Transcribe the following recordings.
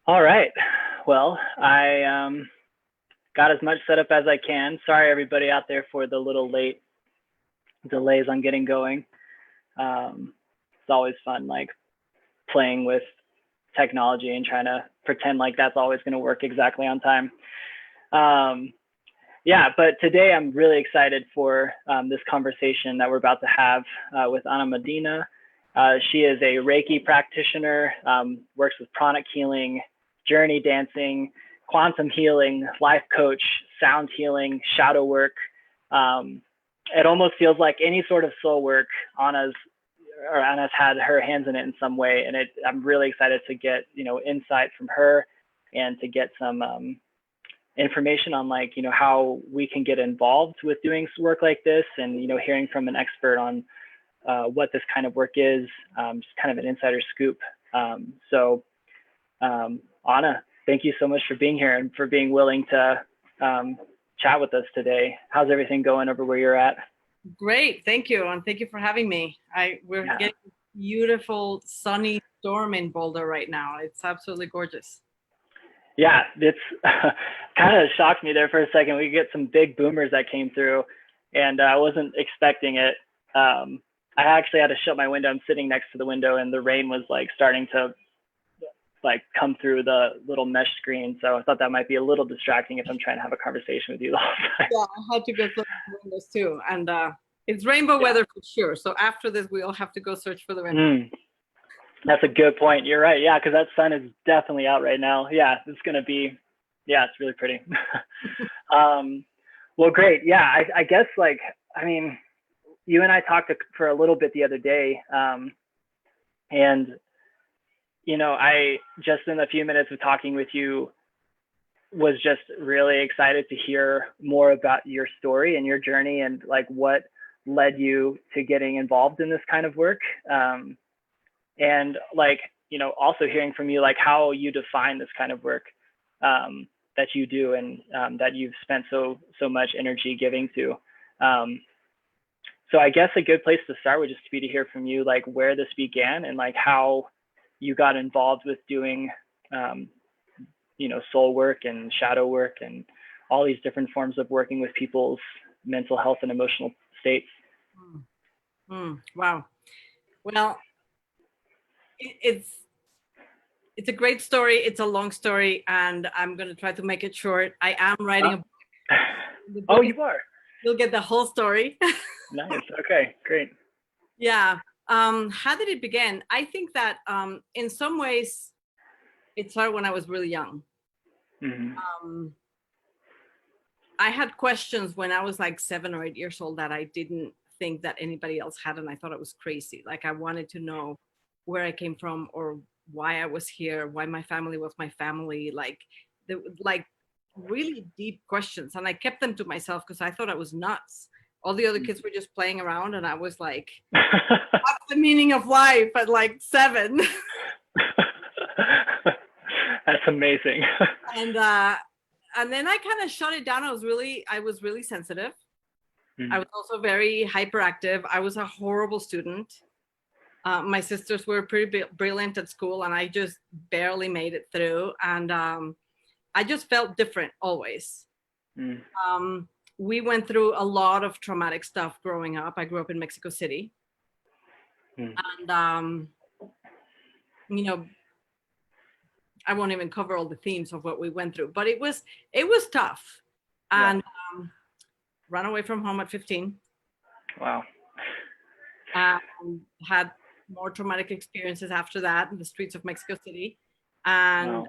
All right. Well, I got as much set up as I can. Sorry, everybody out there, for the little late delays on getting going. It's always fun, like playing with technology and trying to pretend like that's always going to work exactly on time. Um, yeah, but today I'm really excited for this conversation that we're about to have with Ana Medina. She is a Reiki practitioner, works with pranic healing, journey dancing, quantum healing, life coach, sound healing, shadow work. Um, it almost feels like any sort of soul work Anna's had her hands in it in some way, and I'm really excited to get insight from her and to get some information on how we can get involved with doing work like this, and hearing from an expert on what this kind of work is, just kind of an insider scoop. Anna, thank you so much for being here and for being willing to chat with us today. How's everything going over where you're at? Great, thank you, and thank you for having me. We're getting a beautiful sunny storm in Boulder right now. It's absolutely gorgeous. Yeah, it's kind of shocked me there for a second. We get some big boomers that came through, and I wasn't expecting it. I actually had to shut my window. I'm sitting next to the window, and the rain was starting to come through the little mesh screen. So I thought that might be a little distracting if I'm trying to have a conversation with you the whole time. Yeah, I had to go close the windows too. And it's rainbow weather for sure. So after this, we all have to go search for the rainbow. That's a good point. You're right. Yeah, because that sun is definitely out right now. Yeah, it's going to be, it's really pretty. Well, great. Yeah, I guess you and I talked for a little bit the other day. And I just in a few minutes of talking with you was just really excited to hear more about your story and your journey and what led you to getting involved in this kind of work. And also hearing from you, how you define this kind of work that you do and that you've spent so much energy giving to. So I guess a good place to start would just be to hear from you, where this began and how you got involved with doing, soul work and shadow work and all these different forms of working with people's mental health and emotional states. Wow. Well, it's a great story. It's a long story, and I'm going to try to make it short. I am writing a book. Oh, you are? You'll get the whole story. Nice. Okay, great. Yeah. How did it begin? I think that in some ways it started when I was really young. Mm-hmm. I had questions when I was 7 or 8 years old that I didn't think that anybody else had, and I thought it was crazy. I wanted to know where I came from or why I was here, why my family was my family, really deep questions. And I kept them to myself because I thought I was nuts. All the other kids were just playing around, and I was like, what's the meaning of life at 7? That's amazing. And then I kind of shut it down. I was really sensitive. I was also very hyperactive. I was a horrible student. My sisters were pretty brilliant at school, and I just barely made it through. And I just felt different always. We went through a lot of traumatic stuff growing up. I grew up in Mexico City. And, I won't even cover all the themes of what we went through, but it was tough. And ran away from home at 15. Wow. Had more traumatic experiences after that in the streets of Mexico City. And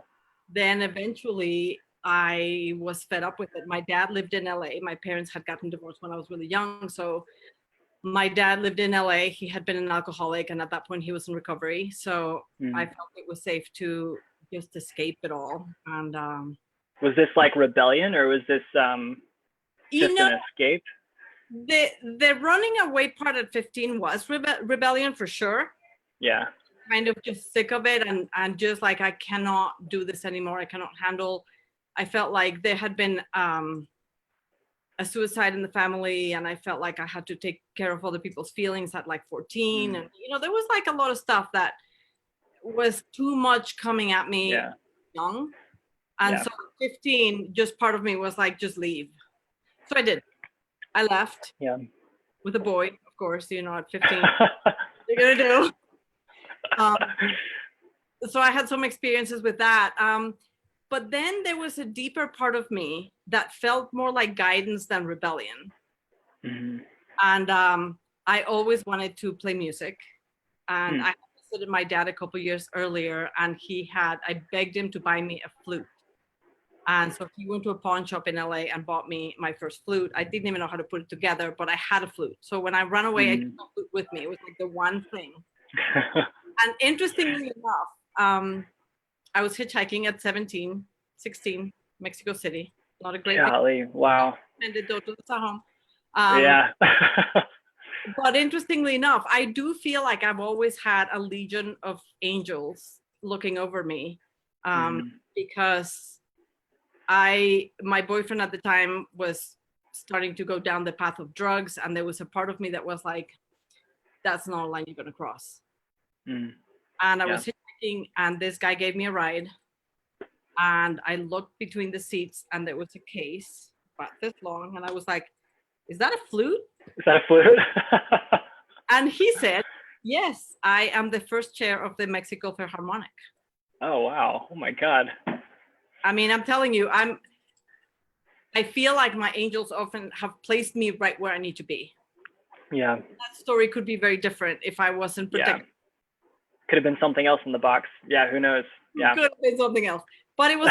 then eventually I was fed up with it. My dad lived in LA. My parents had gotten divorced when I was really young. So my dad lived in LA. He had been an alcoholic, and at that point he was in recovery. So I felt it was safe to just escape it all. And was this rebellion, or was this just an escape? The running away part at 15 was rebellion for sure. Yeah. Kind of just sick of it and just I cannot do this anymore. I cannot handle. I felt like there had been a suicide in the family, and I felt like I had to take care of other people's feelings at 14. And there was a lot of stuff that was too much coming at me. young. And so at 15, just part of me was like, just leave. So I did. I left with a boy, of course, you know, at 15. What you're going to do? So I had some experiences with that. But then there was a deeper part of me that felt more like guidance than rebellion. Mm-hmm. And I always wanted to play music. And I visited my dad a couple years earlier, and I begged him to buy me a flute. And so he went to a pawn shop in LA and bought me my first flute. I didn't even know how to put it together, but I had a flute. So when I ran away, I took a flute with me. It was like the one thing. And interestingly enough, I was hitchhiking at 17, 16, Mexico City. Not a great wow. But interestingly enough, I do feel like I've always had a legion of angels looking over me, because my boyfriend at the time was starting to go down the path of drugs, and there was a part of me that was like, that's not a line you're going to cross. And I was hitchhiking, and this guy gave me a ride, and I looked between the seats, and there was a case about this long, and I was like, is that a flute? Is that a flute? And he said, yes, I am the first chair of the Mexico Philharmonic. Oh, wow. Oh, my God. I mean, I'm telling you, I feel like my angels often have placed me right where I need to be. Yeah. That story could be very different if I wasn't protected. Yeah. Could have been something else in the box. Yeah, who knows? Yeah. Could have been something else. But it was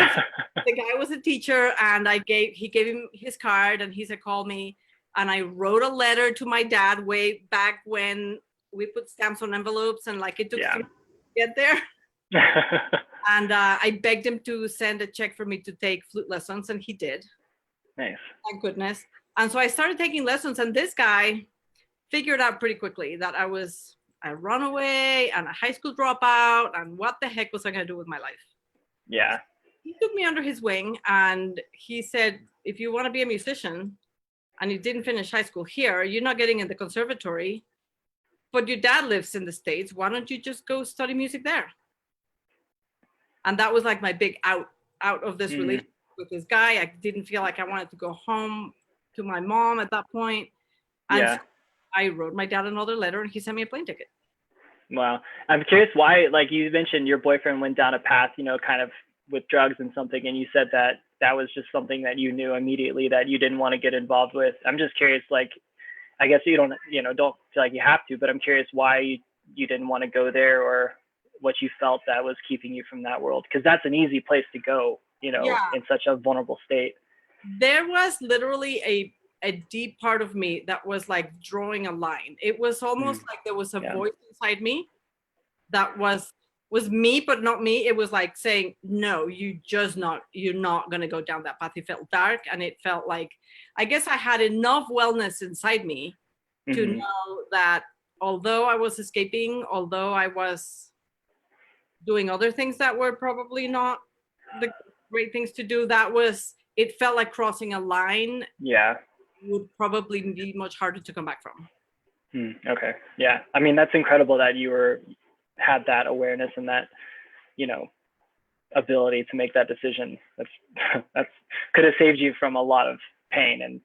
the guy was a teacher, and he gave him his card, and he said, call me. And I wrote a letter to my dad way back when we put stamps on envelopes, and like it took to get there. And I begged him to send a check for me to take flute lessons, and he did. Nice. Thank goodness. And so I started taking lessons, and this guy figured out pretty quickly that I was a runaway and a high school dropout, and what the heck was I going to do with my life? Yeah. He took me under his wing, and he said, if you want to be a musician and you didn't finish high school here, you're not getting in the conservatory, but your dad lives in the States. Why don't you just go study music there? And that was like my big out of this relationship with this guy. I didn't feel like I wanted to go home to my mom at that point. And so I wrote my dad another letter, and he sent me a plane ticket. Wow. I'm curious why, like you mentioned, your boyfriend went down a path, you know, kind of with drugs and something, and you said that that was just something that you knew immediately that you didn't want to get involved with. I'm just curious, like, I guess you don't feel like you have to, but I'm curious why you didn't want to go there, or what you felt that was keeping you from that world, because that's an easy place to go, in such a vulnerable state. There was literally a deep part of me that was like drawing a line. It was almost like there was a voice inside me that was me, but not me. It was like saying, no, you're not going to go down that path. It felt dark, and it felt like, I guess I had enough wellness inside me to know that although I was escaping, although I was doing other things that were probably not the great things to do, it felt like crossing a line. Yeah. Would probably be much harder to come back from. Okay. Yeah. I mean, that's incredible that you had that awareness and that, ability to make that decision. That's could have saved you from a lot of pain and,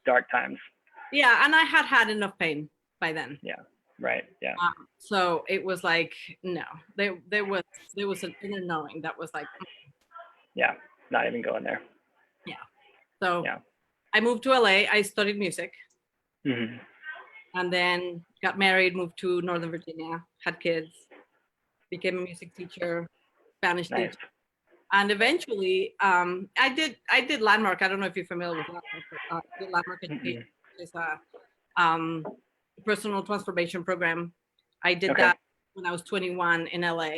dark times. Yeah. And I had enough pain by then. Yeah. Right. Yeah. So it was like, no, there was an inner knowing that was like, yeah, not even going there. Yeah. So I moved to LA. I studied music, and then got married, moved to Northern Virginia, had kids, became a music teacher, Spanish teacher, and eventually I did Landmark. I don't know if you're familiar with Landmark, but I did Landmark Education, which is a personal transformation program. I did that when I was 21 in LA,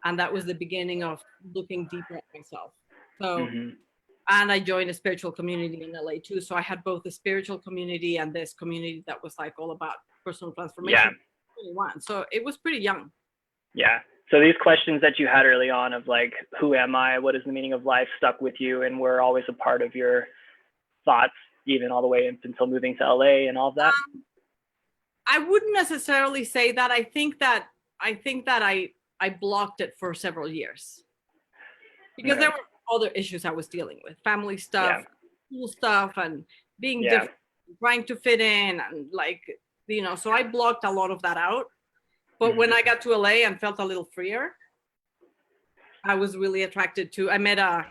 and that was the beginning of looking deeper at myself. So. And I joined a spiritual community in LA too. So I had both the spiritual community and this community that was like all about personal transformation. Yeah. So it was pretty young. Yeah. So these questions that you had early on of like, who am I? What is the meaning of life stuck with you, and were always a part of your thoughts, even all the way up until moving to LA and all of that? I wouldn't necessarily say that. I think that I blocked it for several years. because there were other issues I was dealing with, family stuff, school stuff, and being different, trying to fit in, and like, you know, so I blocked a lot of that out. But when I got to LA and felt a little freer, I was really attracted to, I met a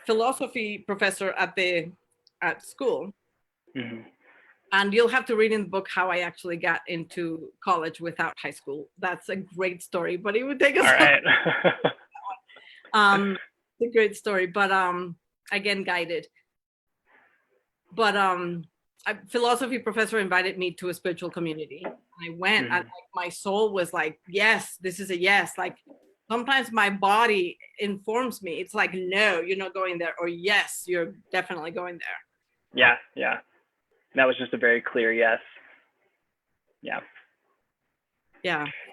philosophy professor at school. And you'll have to read in the book how I actually got into college without high school. That's a great story, but it would take us. All right. It's a great story, but again, guided. But a philosophy professor invited me to a spiritual community. I went, and like, my soul was like, yes, this is a yes. Like, sometimes my body informs me. It's like, no, you're not going there, or yes, you're definitely going there. Yeah. That was just a very clear yes. Yeah.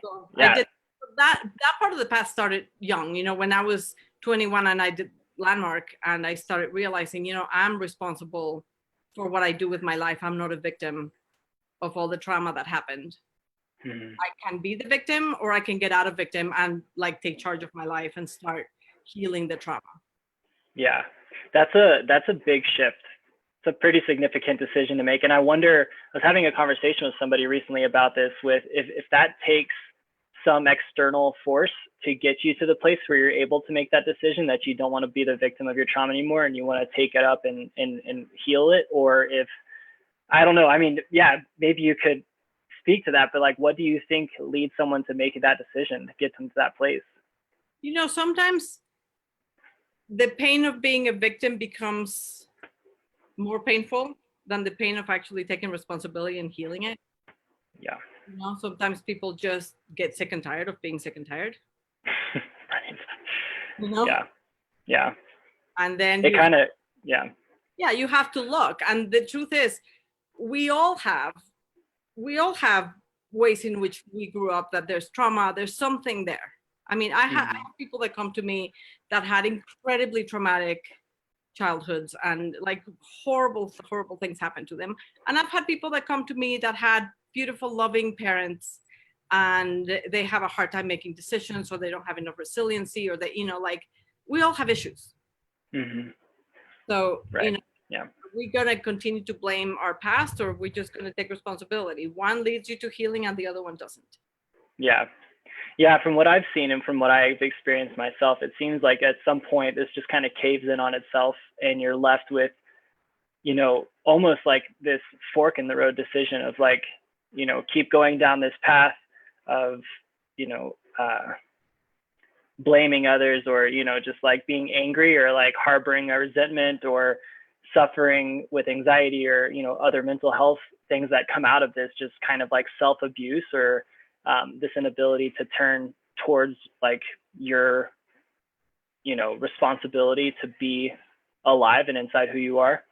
So I did that part of the path started young, you know, when I was 21 and I did Landmark, and I started realizing, you know, I'm responsible for what I do with my life. I'm not a victim of all the trauma that happened. I can be the victim, or I can get out of victim and like take charge of my life and start healing the trauma. Yeah, that's a big shift. It's a pretty significant decision to make. And I wonder, I was having a conversation with somebody recently about this, with if that takes some external force to get you to the place where you're able to make that decision, that you don't want to be the victim of your trauma anymore and you want to take it up and heal it, or if, I don't know, I mean, yeah, maybe you could speak to that, but like, what do you think leads someone to make that decision to get them to that place? You know, sometimes the pain of being a victim becomes more painful than the pain of actually taking responsibility and healing it. Yeah. You know, sometimes people just get sick and tired of being sick and tired. Right. You know? Yeah. And then it kind of, yeah, you have to look. And the truth is, we all have ways in which we grew up, that there's trauma, there's something there. I mean, I have people that come to me that had incredibly traumatic childhoods and like horrible things happen to them. And I've had people that come to me that had beautiful, loving parents, and they have a hard time making decisions, or they don't have enough resiliency, or they, you know, like, we all have issues. So, right. You know, are we going to continue to blame our past, or are we just going to take responsibility? One leads you to healing and the other one doesn't. Yeah, from what I've seen and from what I've experienced myself, it seems like at some point this just kind of caves in on itself, and you're left with, you know, almost like this fork in the road decision of like, you know, keep going down this path of, you know, blaming others, or, you know, just like being angry, or like harboring a resentment, or suffering with anxiety, or, you know, other mental health things that come out of this, just kind of like self-abuse, or this inability to turn towards like your, you know, responsibility to be alive and inside who you are,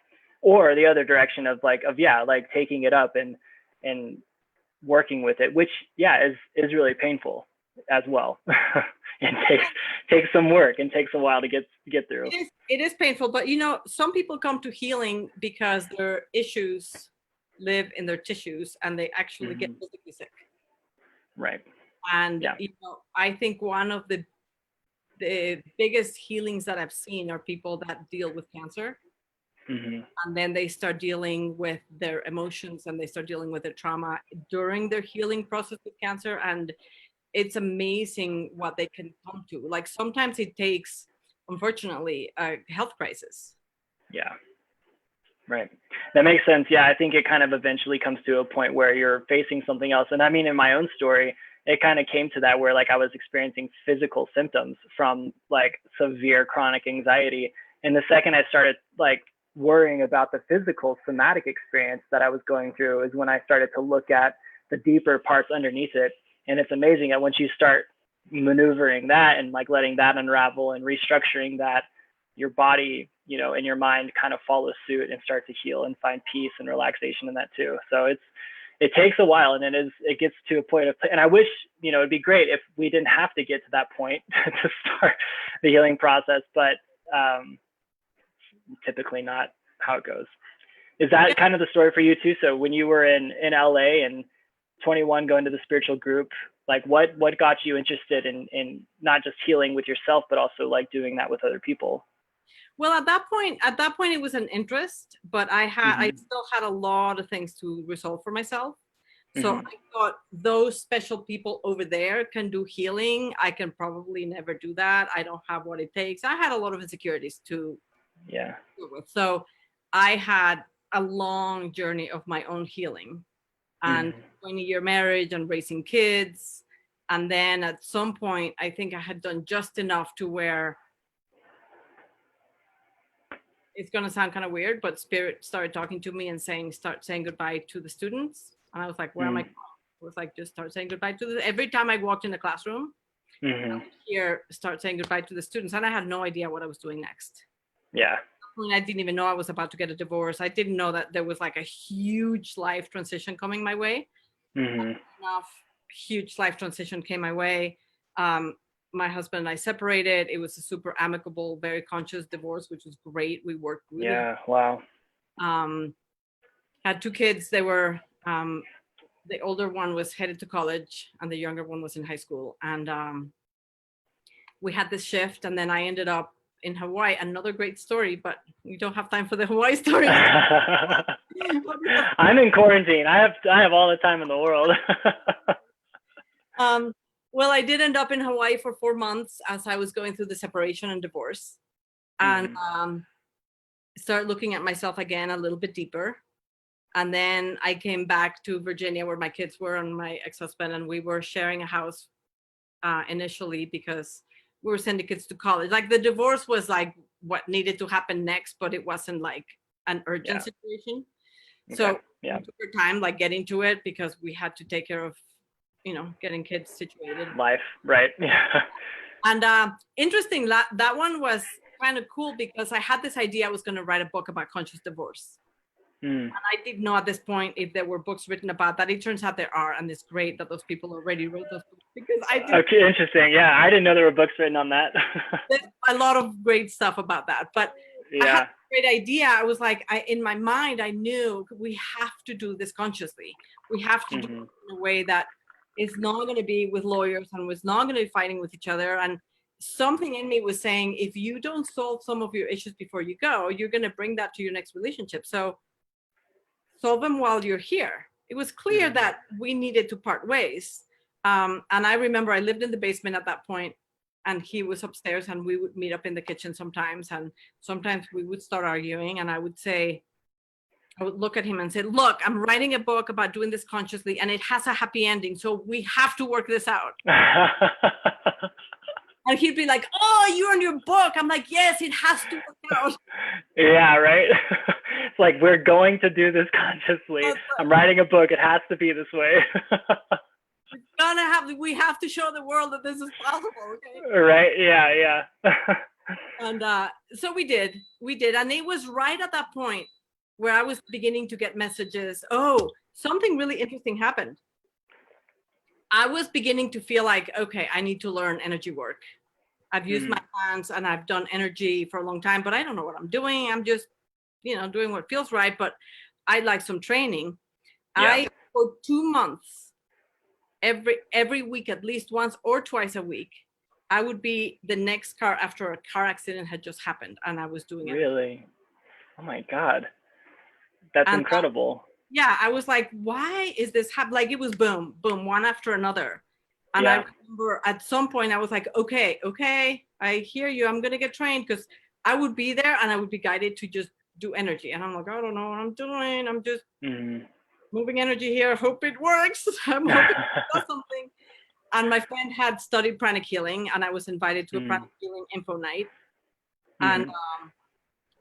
or the other direction of like taking it up and working with it, which is really painful as well. And takes some work and takes a while to get through. It is painful, but you know, some people come to healing because their issues live in their tissues and they actually get physically sick. Right. And you know, I think one of the biggest healings that I've seen are people that deal with cancer. And then they start dealing with their emotions, and they start dealing with their trauma during their healing process with cancer. And it's amazing what they can come to. Like, sometimes it takes, unfortunately, a health crisis. Yeah. Right. That makes sense. Yeah, I think it kind of eventually comes to a point where you're facing something else. And I mean, in my own story, it kind of came to that where like I was experiencing physical symptoms from like severe chronic anxiety. And the second I started like worrying about the physical somatic experience that I was going through is when I started to look at the deeper parts underneath it. And it's amazing that once you start maneuvering that and like letting that unravel and restructuring that, your body, you know, and your mind kind of follow suit and start to heal and find peace and relaxation in that too. So it takes a while, and it gets to a point of, and I wish, you know, it'd be great if we didn't have to get to that point to start the healing process, but typically not how it goes. Is that kind of the story for you too? So when you were in LA and 21 going to the spiritual group, Like what got you interested in not just healing with yourself, but also like doing that with other people? Well, at that point, it was an interest, but I still had a lot of things to resolve for myself. So I thought those special people over there can do healing. I can probably never do that. I don't have what it takes. I had a lot of insecurities to deal with. So I had a long journey of my own healing and 20-year marriage and raising kids. And then at some point, I think I had done just enough to where it's going to sound kind of weird, but Spirit started talking to me and start saying goodbye to the students. And I was like, where am I going? It was like, just start saying goodbye to every time I walked in the classroom, I would hear, start saying goodbye to the students. And I had no idea what I was doing next. Yeah. I mean, I didn't even know I was about to get a divorce. I didn't know that there was like a huge life transition coming my way. Enough huge life transition came my way. My husband and I separated. It was a super amicable, very conscious divorce, which was great. We worked really hard. Wow. Had 2 kids. They were the older one was headed to college and the younger one was in high school. And we had this shift, and then I ended up in Hawaii. Another great story, but we don't have time for the Hawaii story. I'm in quarantine. I have all the time in the world. Well, I did end up in Hawaii for 4 months as I was going through the separation and divorce, and start looking at myself again a little bit deeper. And then I came back to Virginia where my kids were and my ex-husband, and we were sharing a house initially because we were sending kids to college. Like the divorce was like what needed to happen next, but it wasn't like an urgent situation. So we took our time like getting to it because we had to take care of, getting kids situated. Life, right? Yeah. And interesting, that one was kind of cool because I had this idea I was going to write a book about conscious divorce. And I didn't know at this point if there were books written about that. It turns out there are, and it's great that those people already wrote those books because I didn't. Okay, interesting. Yeah, I didn't know there were books written on that. There's a lot of great stuff about that, but I had a great idea. I was like, in my mind, I knew we have to do this consciously. We have to do it in a way that is not going to be with lawyers and was not going to be fighting with each other. And something in me was saying, if you don't solve some of your issues before you go, you're going to bring that to your next relationship. So solve them while you're here. It was clear that we needed to part ways. And I remember I lived in the basement at that point, and he was upstairs, and we would meet up in the kitchen sometimes. And sometimes we would start arguing, and I would look at him and say, look, I'm writing a book about doing this consciously, and it has a happy ending. So we have to work this out. And he'd be like, oh, you're on your book. I'm like, yes, it has to work out. Yeah, right. It's like, we're going to do this consciously. I'm writing a book. It has to be this way. We have to show the world that this is possible. Okay? Right. Yeah. And so we did. And it was right at that point where I was beginning to get messages. Oh, something really interesting happened. I was beginning to feel like, okay, I need to learn energy work. I've used my hands and I've done energy for a long time, but I don't know what I'm doing. I'm just, doing what feels right, but I'd like some training. Yeah. For 2 months, every week, at least once or twice a week, I would be the next car after a car accident had just happened, and I was doing it. Really? Oh my God. That's incredible. Yeah, I was like, why is this happening? Like it was boom, boom, one after another. And I remember at some point I was like, okay, I hear you. I'm going to get trained, because I would be there and I would be guided to just do energy. And I'm like, I don't know what I'm doing. I'm just moving energy here. Hope it works. I'm hoping it does something. And my friend had studied pranic healing, and I was invited to a pranic healing info night. And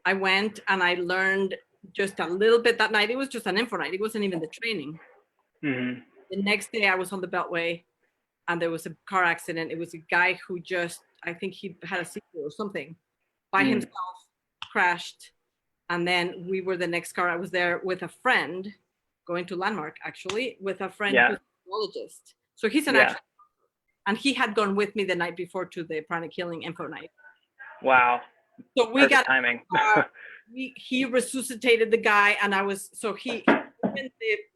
I went and I learned just a little bit that night. It was just an info night. It wasn't even the training. The next day I was on the Beltway, and there was a car accident. It was a guy who I think he had a seizure or something, by himself, crashed. And then we were the next car. I was there with a friend, going to Landmark, actually, with a friend who's a neurologist. So he's an actual, and he had gone with me the night before to the pranic healing info night. Wow. So we Perfect timing. He resuscitated the guy, and he opened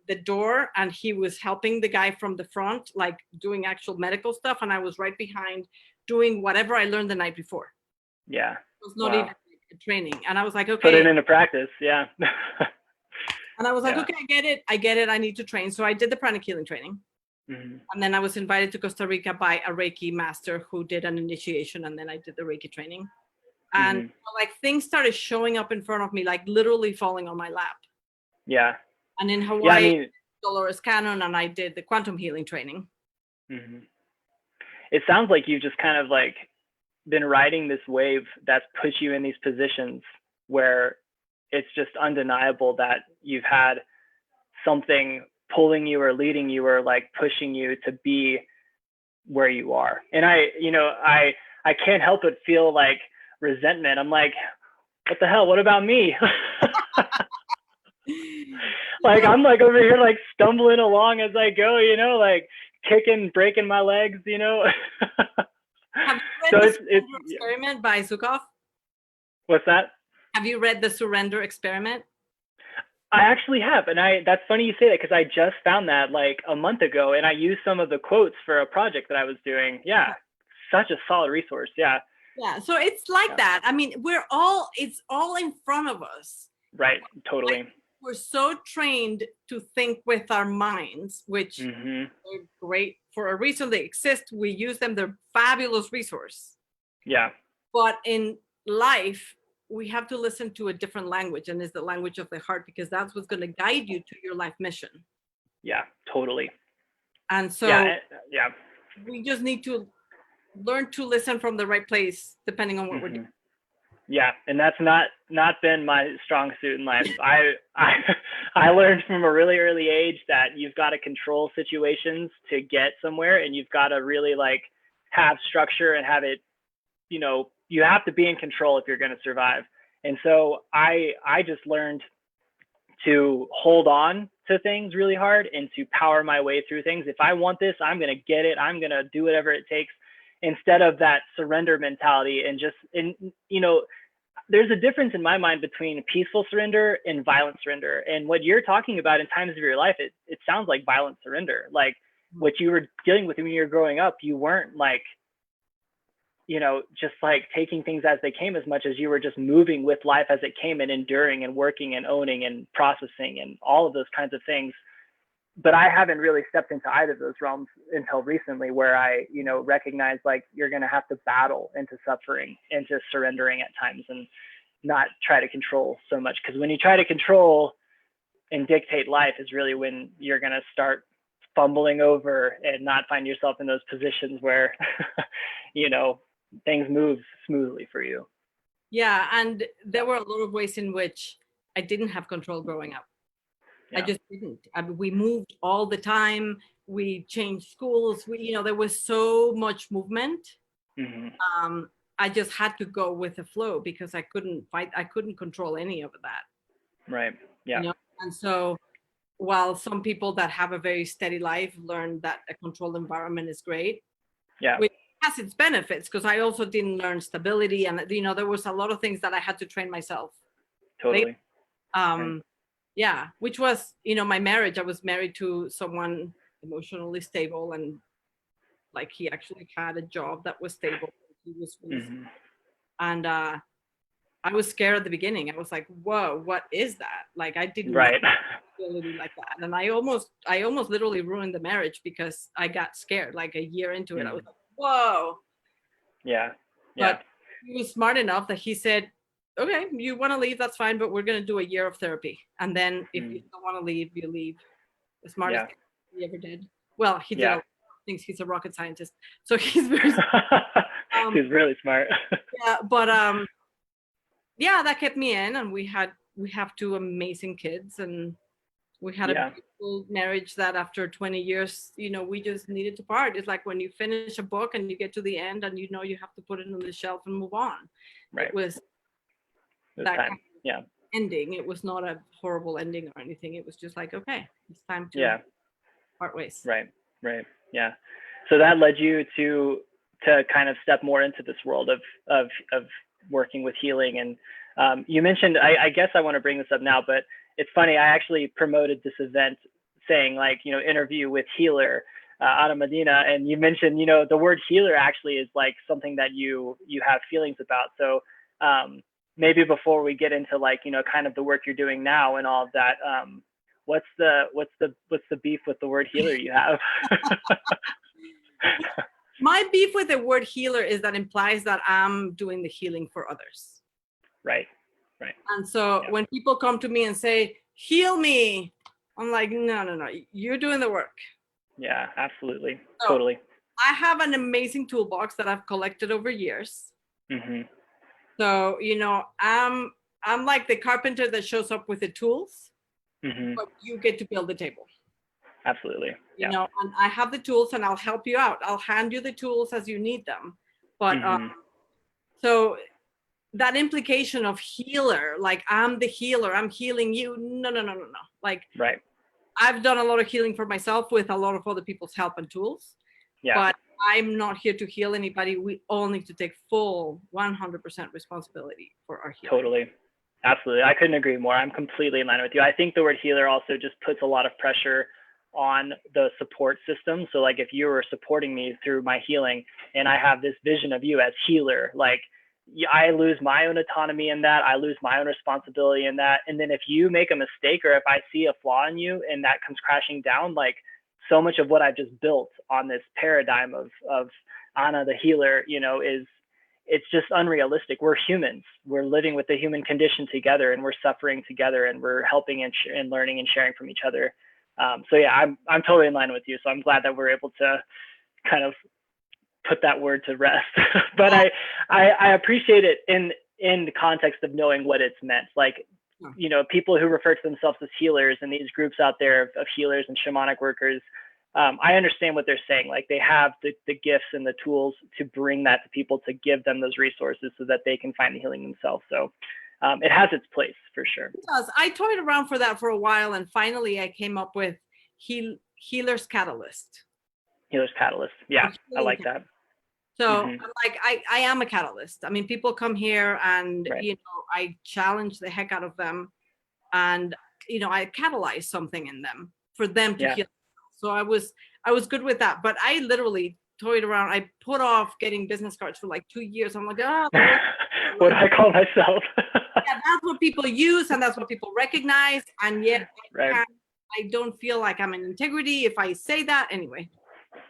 the door and he was helping the guy from the front, like doing actual medical stuff. And I was right behind doing whatever I learned the night before. Yeah. It was not even a training. And I was like, okay. Put it into practice. Yeah. And I was like, okay, I get it. I need to train. So I did the pranic healing training. And then I was invited to Costa Rica by a Reiki master who did an initiation. And then I did the Reiki training. And like things started showing up in front of me, like literally falling on my lap. Yeah. And in Hawaii, Dolores Cannon, and I did the quantum healing training. It sounds like you've just kind of like been riding this wave that's put you in these positions where it's just undeniable that you've had something pulling you or leading you or like pushing you to be where you are. And I can't help but feel like resentment. I'm like, what the hell? What about me? Like, I'm like over here, like stumbling along as I go, like kicking, breaking my legs, Have you read the Surrender Experiment by Zukov? What's that? Have you read The Surrender Experiment? I actually have. And that's funny you say that because I just found that like a month ago and I used some of the quotes for a project that I was doing. Yeah. Such a solid resource. Yeah. Yeah. So it's like that. I mean, it's all in front of us. Right. Totally. Like, we're so trained to think with our minds, which are great for a reason. They exist. We use them. They're fabulous resource. Yeah. But in life, we have to listen to a different language, and it's the language of the heart, because that's what's going to guide you to your life mission. Yeah, totally. And so we just need to learn to listen from the right place, depending on what we're doing. Yeah, and that's not been my strong suit in life. I learned from a really early age that you've got to control situations to get somewhere, and you've got to really like have structure and have it, you have to be in control if you're going to survive. And so I just learned to hold on to things really hard and to power my way through things. If I want this, I'm going to get it. I'm going to do whatever it takes, instead of that surrender mentality. And there's a difference in my mind between peaceful surrender and violent surrender. And what you're talking about in times of your life, it sounds like violent surrender. Like what you were dealing with when you were growing up, you weren't like, just like taking things as they came, as much as you were just moving with life as it came and enduring and working and owning and processing and all of those kinds of things. But I haven't really stepped into either of those realms until recently, where I, recognize like you're going to have to battle into suffering, into surrendering at times, and not try to control so much. Because when you try to control and dictate life is really when you're going to start fumbling over and not find yourself in those positions where, things move smoothly for you. Yeah. And there were a lot of ways in which I didn't have control growing up. Yeah. I just didn't. I mean, we moved all the time. We changed schools. There was so much movement. I just had to go with the flow because I couldn't fight. I couldn't control any of that. Right. Yeah. And so while some people that have a very steady life learn that a controlled environment is great. Yeah. Which has its benefits, because I also didn't learn stability. And, there was a lot of things that I had to train myself. Totally. Right? Yeah, which was, my marriage. I was married to someone emotionally stable, and like he actually had a job that was stable. He was and I was scared at the beginning. I was like, whoa, what is that? Like I didn't have stability like that. And I almost literally ruined the marriage because I got scared. Like a year into it, I was like, whoa. Yeah. But he was smart enough that he said, okay, you want to leave, that's fine, but we're going to do a year of therapy. And then if you don't want to leave, you leave. The smartest thing he ever did. Well, he did things. He's a rocket scientist. So he's very he's really smart. Yeah, but that kept me in, and we have two amazing kids, and we had a beautiful marriage that after 20 years, we just needed to part. It's like when you finish a book and you get to the end and you have to put it on the shelf and move on. Right. It was that kind of ending. It was not a horrible ending or anything. It was just like, okay, it's time to part ways. Right. Yeah. So that led you to kind of step more into this world of working with healing and You mentioned, I guess I want to bring this up now, but it's funny. I actually promoted this event saying like, interview with healer out of Medina. And you mentioned, the word healer actually is like something that you have feelings about. So maybe before we get into like, kind of the work you're doing now and all of that, what's the beef with the word healer you have? My beef with the word healer is that implies that I'm doing the healing for others. Right. And so when people come to me and say, heal me, I'm like, no, you're doing the work. Yeah, absolutely. So totally. I have an amazing toolbox that I've collected over years. Mm-hmm. So, I'm like the carpenter that shows up with the tools, mm-hmm. but you get to build the table. Absolutely. And I have the tools and I'll help you out. I'll hand you the tools as you need them. But so that implication of healer, like I'm the healer, I'm healing you. No. Like, right. I've done a lot of healing for myself with a lot of other people's help and tools. Yeah. But I'm not here to heal anybody. We all need to take full 100% responsibility for our healing. Totally. Absolutely. I couldn't agree more. I'm completely in line with you. I think the word healer also just puts a lot of pressure on the support system. So like if you were supporting me through my healing and I have this vision of you as healer, like I lose my own autonomy in that. I lose my own responsibility in that. And then if you make a mistake or if I see a flaw in you and that comes crashing down, like so much of what I've just built on this paradigm of Anna, the healer, it's just unrealistic. We're humans. We're living with the human condition together and we're suffering together and we're helping and learning and sharing from each other. So yeah, I'm totally in line with you. So I'm glad that we're able to kind of put that word to rest. But I appreciate it in the context of knowing what it's meant. Like, people who refer to themselves as healers and these groups out there of healers and shamanic workers, I understand what they're saying. Like they have the gifts and the tools to bring that to people, to give them those resources so that they can find the healing themselves. So it has its place for sure. It does. I toyed around for that for a while, and finally I came up with Healer's Catalyst. Healer's Catalyst. Yeah, I like that. So I'm like, I am a catalyst. I mean, people come here and, I challenge the heck out of them and, I catalyze something in them for them to heal. So I was good with that. But I literally toyed around. I put off getting business cards for like 2 years. I'm like, what do I call myself? That's what people use and that's what people recognize. And yet I don't feel like I'm in integrity if I say that anyway.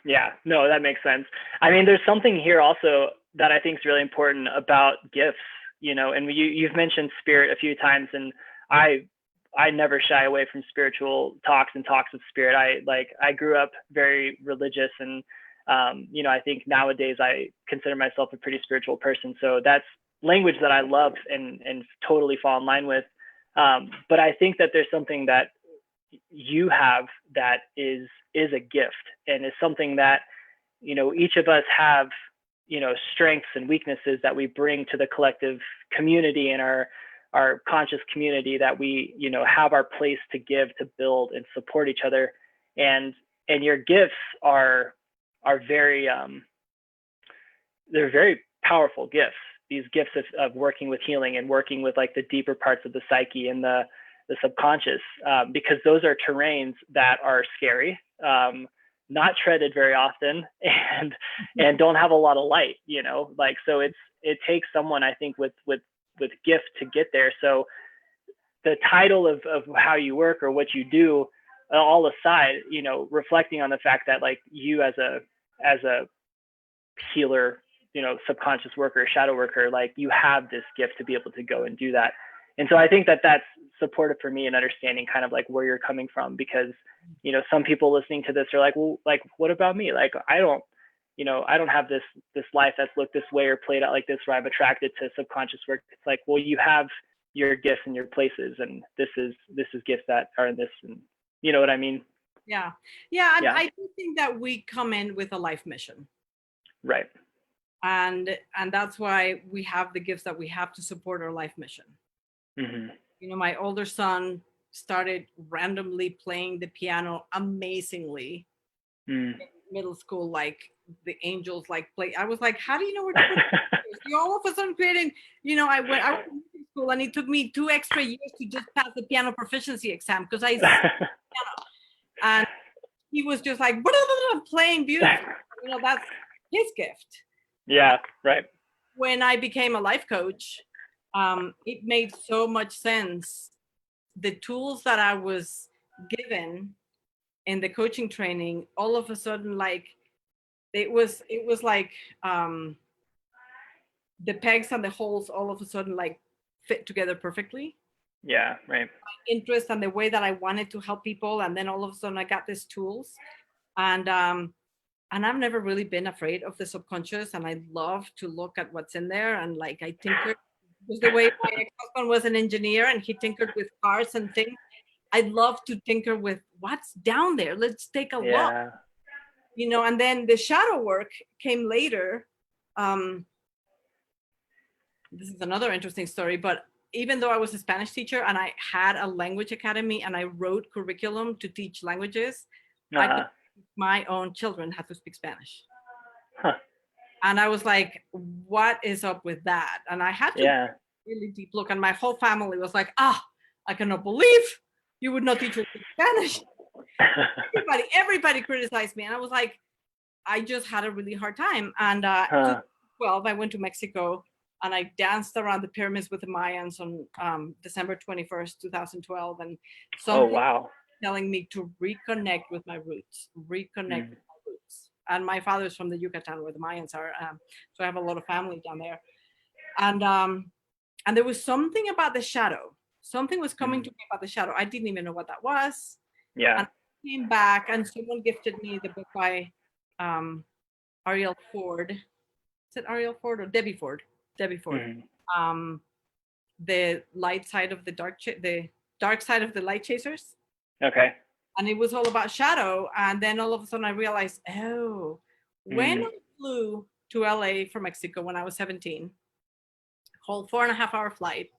Yeah, no, that makes sense. I mean, there's something here also that I think is really important about gifts, and you've mentioned spirit a few times, and I never shy away from spiritual talks and talks of spirit. I grew up very religious and, I think nowadays I consider myself a pretty spiritual person. So that's language that I love and totally fall in line with. But I think that there's something that you have that is a gift and is something that, each of us have, strengths and weaknesses that we bring to the collective community and our conscious community that we, have our place to give, to build and support each other. And your gifts are very, they're very powerful gifts. These gifts of working with healing and working with like the deeper parts of the psyche and the subconscious, because those are terrains that are scary, not treaded very often, and don't have a lot of light, so it takes someone, I think, with gift to get there. So the title of how you work or what you do, all aside, reflecting on the fact that like you as a healer, subconscious worker, shadow worker, like you have this gift to be able to go and do that. And so I think that that's supportive for me in understanding kind of like where you're coming from, because, some people listening to this are like, well, like, what about me? Like, I don't have this life that's looked this way or played out like this, where I'm attracted to subconscious work. It's like, well, you have your gifts and your places, and this is gifts that are in this, and you know what I mean? Yeah. I do think that we come in with a life mission. Right. And that's why we have the gifts that we have to support our life mission. Mm-hmm. My older son started randomly playing the piano amazingly in middle school, like the angels like play. I was like, how do you know where to put it? You all of a sudden creating, I went to school, and it took me 2 extra years to just pass the piano proficiency exam because I piano. And he was just like blah, blah, blah, playing beautifully. You know, that's his gift. Yeah, right. When I became a life coach, it made so much sense. The tools that I was given in the coaching training, all of a sudden, like it was like the pegs and the holes all of a sudden like fit together perfectly. Yeah, right. My interest and the way that I wanted to help people, and then all of a sudden I got these tools, and I've never really been afraid of the subconscious, and I love to look at what's in there, and like I tinker. Because the way my ex-husband was an engineer and he tinkered with cars and things, I'd love to tinker with what's down there. Let's take a look. You know, and then the shadow work came later. This is another interesting story, but even though I was a Spanish teacher and I had a language academy and I wrote curriculum to teach languages, I could teach my own children how to speak Spanish. And I was like, what is up with that? And I had to really deep look, and my whole family was like, I cannot believe you would not teach her Spanish. Everybody criticized me. And I was like, I just had a really hard time. And 2012, I went to Mexico and I danced around the pyramids with the Mayans on December 21st, 2012. And something telling me to reconnect with my roots, with my roots. And my father's from the Yucatan where the Mayans are. So I have a lot of family down there. And there was something about the shadow. Something was coming to me about the shadow. I didn't even know what that was. Yeah. And I came back and someone gifted me the book by Ariel Ford. Is it Ariel Ford or Debbie Ford? Debbie Ford. The light side of the dark side of the light chasers. Okay. And it was all about shadow. And then all of a sudden I realized, when I flew to LA from Mexico when I was 17, whole 4.5-hour flight,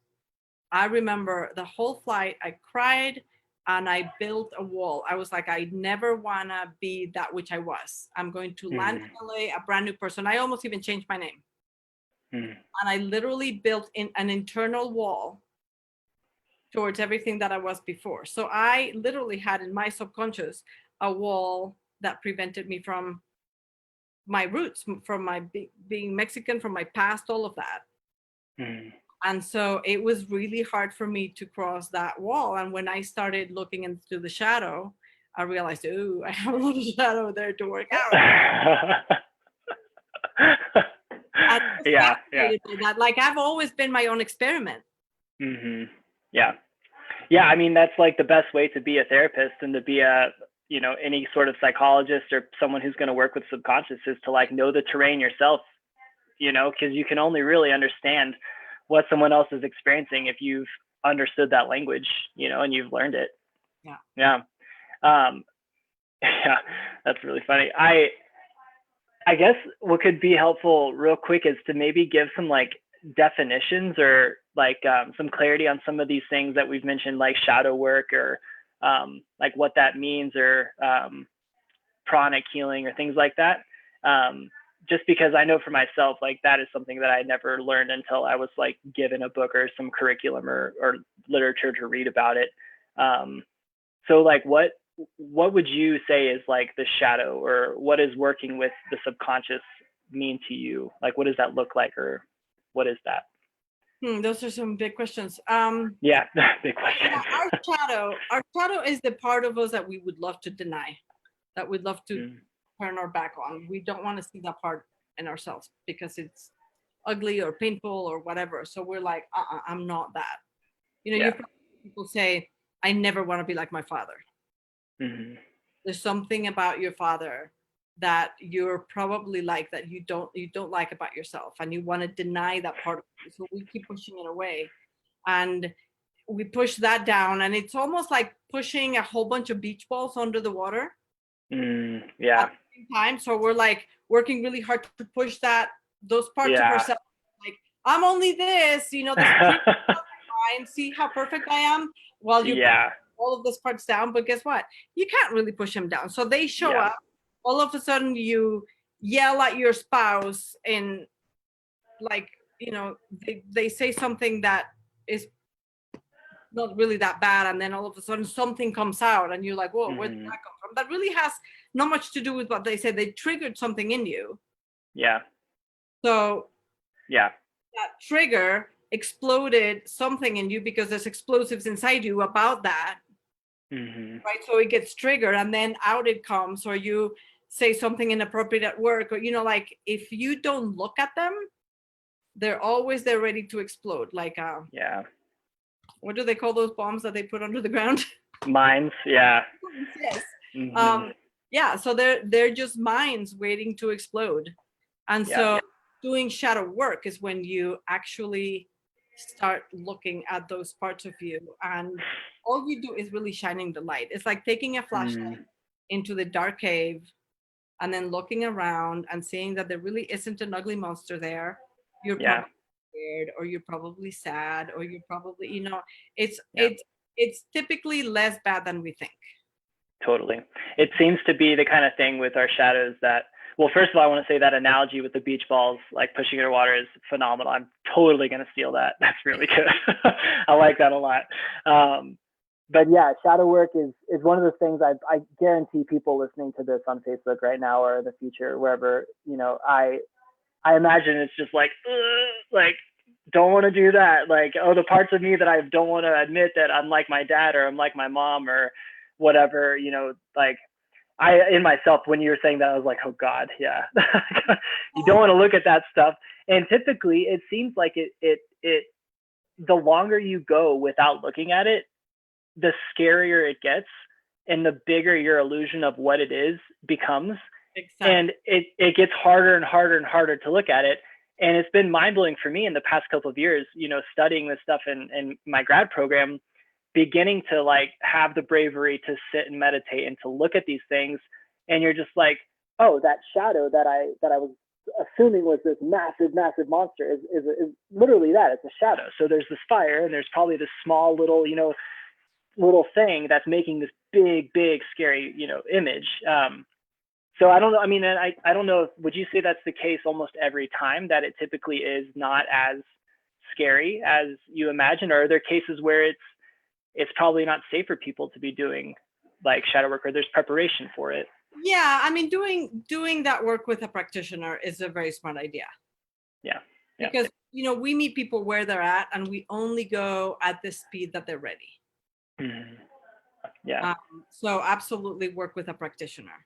I remember the whole flight, I cried and I built a wall. I was like, I never want to be that which I was. I'm going to land in LA, a brand new person. I almost even changed my name. And I literally built in an internal wall towards everything that I was before. So I literally had in my subconscious a wall that prevented me from my roots, from my being Mexican, from my past, all of that. And so it was really hard for me to cross that wall. And when I started looking into the shadow, I realized, I have a little shadow there to work out. Yeah. That. Like I've always been my own experiment. Yeah. I mean, that's like the best way to be a therapist and to be any sort of psychologist or someone who's going to work with subconscious is to like know the terrain yourself, because you can only really understand what someone else is experiencing if you've understood that language, and you've learned it. Yeah. That's really funny. I guess what could be helpful real quick is to maybe give some like definitions or like some clarity on some of these things that we've mentioned, like shadow work or like what that means, or pranic healing or things like that. Just because I know for myself, like that is something that I never learned until I was like given a book or some curriculum or literature to read about it. So like what would you say is like the shadow, or what is working with the subconscious mean to you? Like, what does that look like, or what is that? Those are some big questions. Yeah, big questions. Our shadow is the part of us that we would love to deny, that we'd love to turn our back on. We don't want to see that part in ourselves because it's ugly or painful or whatever. So we're like, I'm not that. You people say, I never want to be like my father. There's something about your father that you're probably like that you don't like about yourself, and you want to deny that part of you. So we keep pushing it away, and we push that down, and it's almost like pushing a whole bunch of beach balls under the water. At the same time. So we're like working really hard to push those parts of ourselves. Like, I'm only this, this and see how perfect I am, while you all of those parts down. But guess what? You can't really push them down. So they show up. All of a sudden you yell at your spouse and like, they say something that is not really that bad, and then all of a sudden something comes out and you're like, whoa, where did that come from? That really has not much to do with what they said. They triggered something in you. Yeah. So yeah, that trigger exploded something in you because there's explosives inside you about that. Right? So it gets triggered and then out it comes, or you say something inappropriate at work, or, like if you don't look at them, they're always there ready to explode. Like, yeah. What do they call those bombs that they put under the ground? Mines. Yeah. Yes. Yeah. So they're just mines waiting to explode. And so doing shadow work is when you actually start looking at those parts of you, and all you do is really shining the light. It's like taking a flashlight into the dark cave and then looking around and seeing that there really isn't an ugly monster there. You're probably scared, or you're probably sad, or you're probably, it's typically less bad than we think. Totally. It seems to be the kind of thing with our shadows that, well, first of all, I want to say that analogy with the beach balls, like pushing under water, is phenomenal. I'm totally going to steal that. That's really good. I like that a lot. But yeah, shadow work is one of the things I guarantee people listening to this on Facebook right now or in the future, wherever, I imagine it's just like don't want to do that. Like, oh, the parts of me that I don't want to admit that I'm like my dad or I'm like my mom or whatever, like in myself, when you were saying that, I was like, oh God, yeah. You don't want to look at that stuff. And typically it seems like it the longer you go without looking at it, the scarier it gets and the bigger your illusion of what it is becomes. Exactly. And it gets harder and harder and harder to look at it. And it's been mind-blowing for me in the past couple of years, studying this stuff in my grad program, beginning to like have the bravery to sit and meditate and to look at these things. And you're just like, oh, that shadow that I was assuming was this massive, massive monster is literally that. It's a shadow. So there's this fire and there's probably this small little, little thing that's making this big, big, scary, image. So I don't know. I mean, I don't know. Would you say that's the case almost every time, that it typically is not as scary as you imagine? Or are there cases where it's probably not safe for people to be doing like shadow work, or there's preparation for it? Yeah. I mean, doing that work with a practitioner is a very smart idea. Yeah. Because, we meet people where they're at and we only go at the speed that they're ready. Yeah. So absolutely work with a practitioner.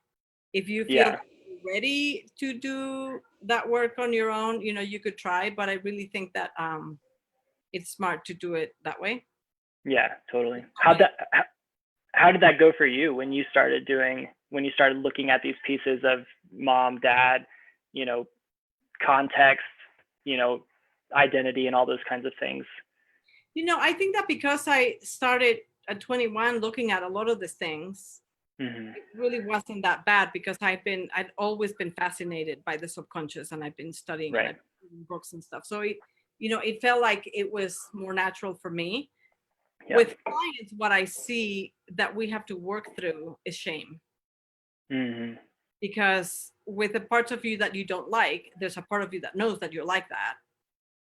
If you feel ready to do that work on your own, you could try, but I really think that it's smart to do it that way. Yeah, totally. How did that go for you when you started looking at these pieces of mom, dad, context, identity, and all those kinds of things? I think that because I started at 21 looking at a lot of these things, it really wasn't that bad, because I'd always been fascinated by the subconscious, and I've been studying it, books and stuff. So it felt like it was more natural for me. Yeah. With clients, what I see that we have to work through is shame. Because with the parts of you that you don't like, there's a part of you that knows that you're like that,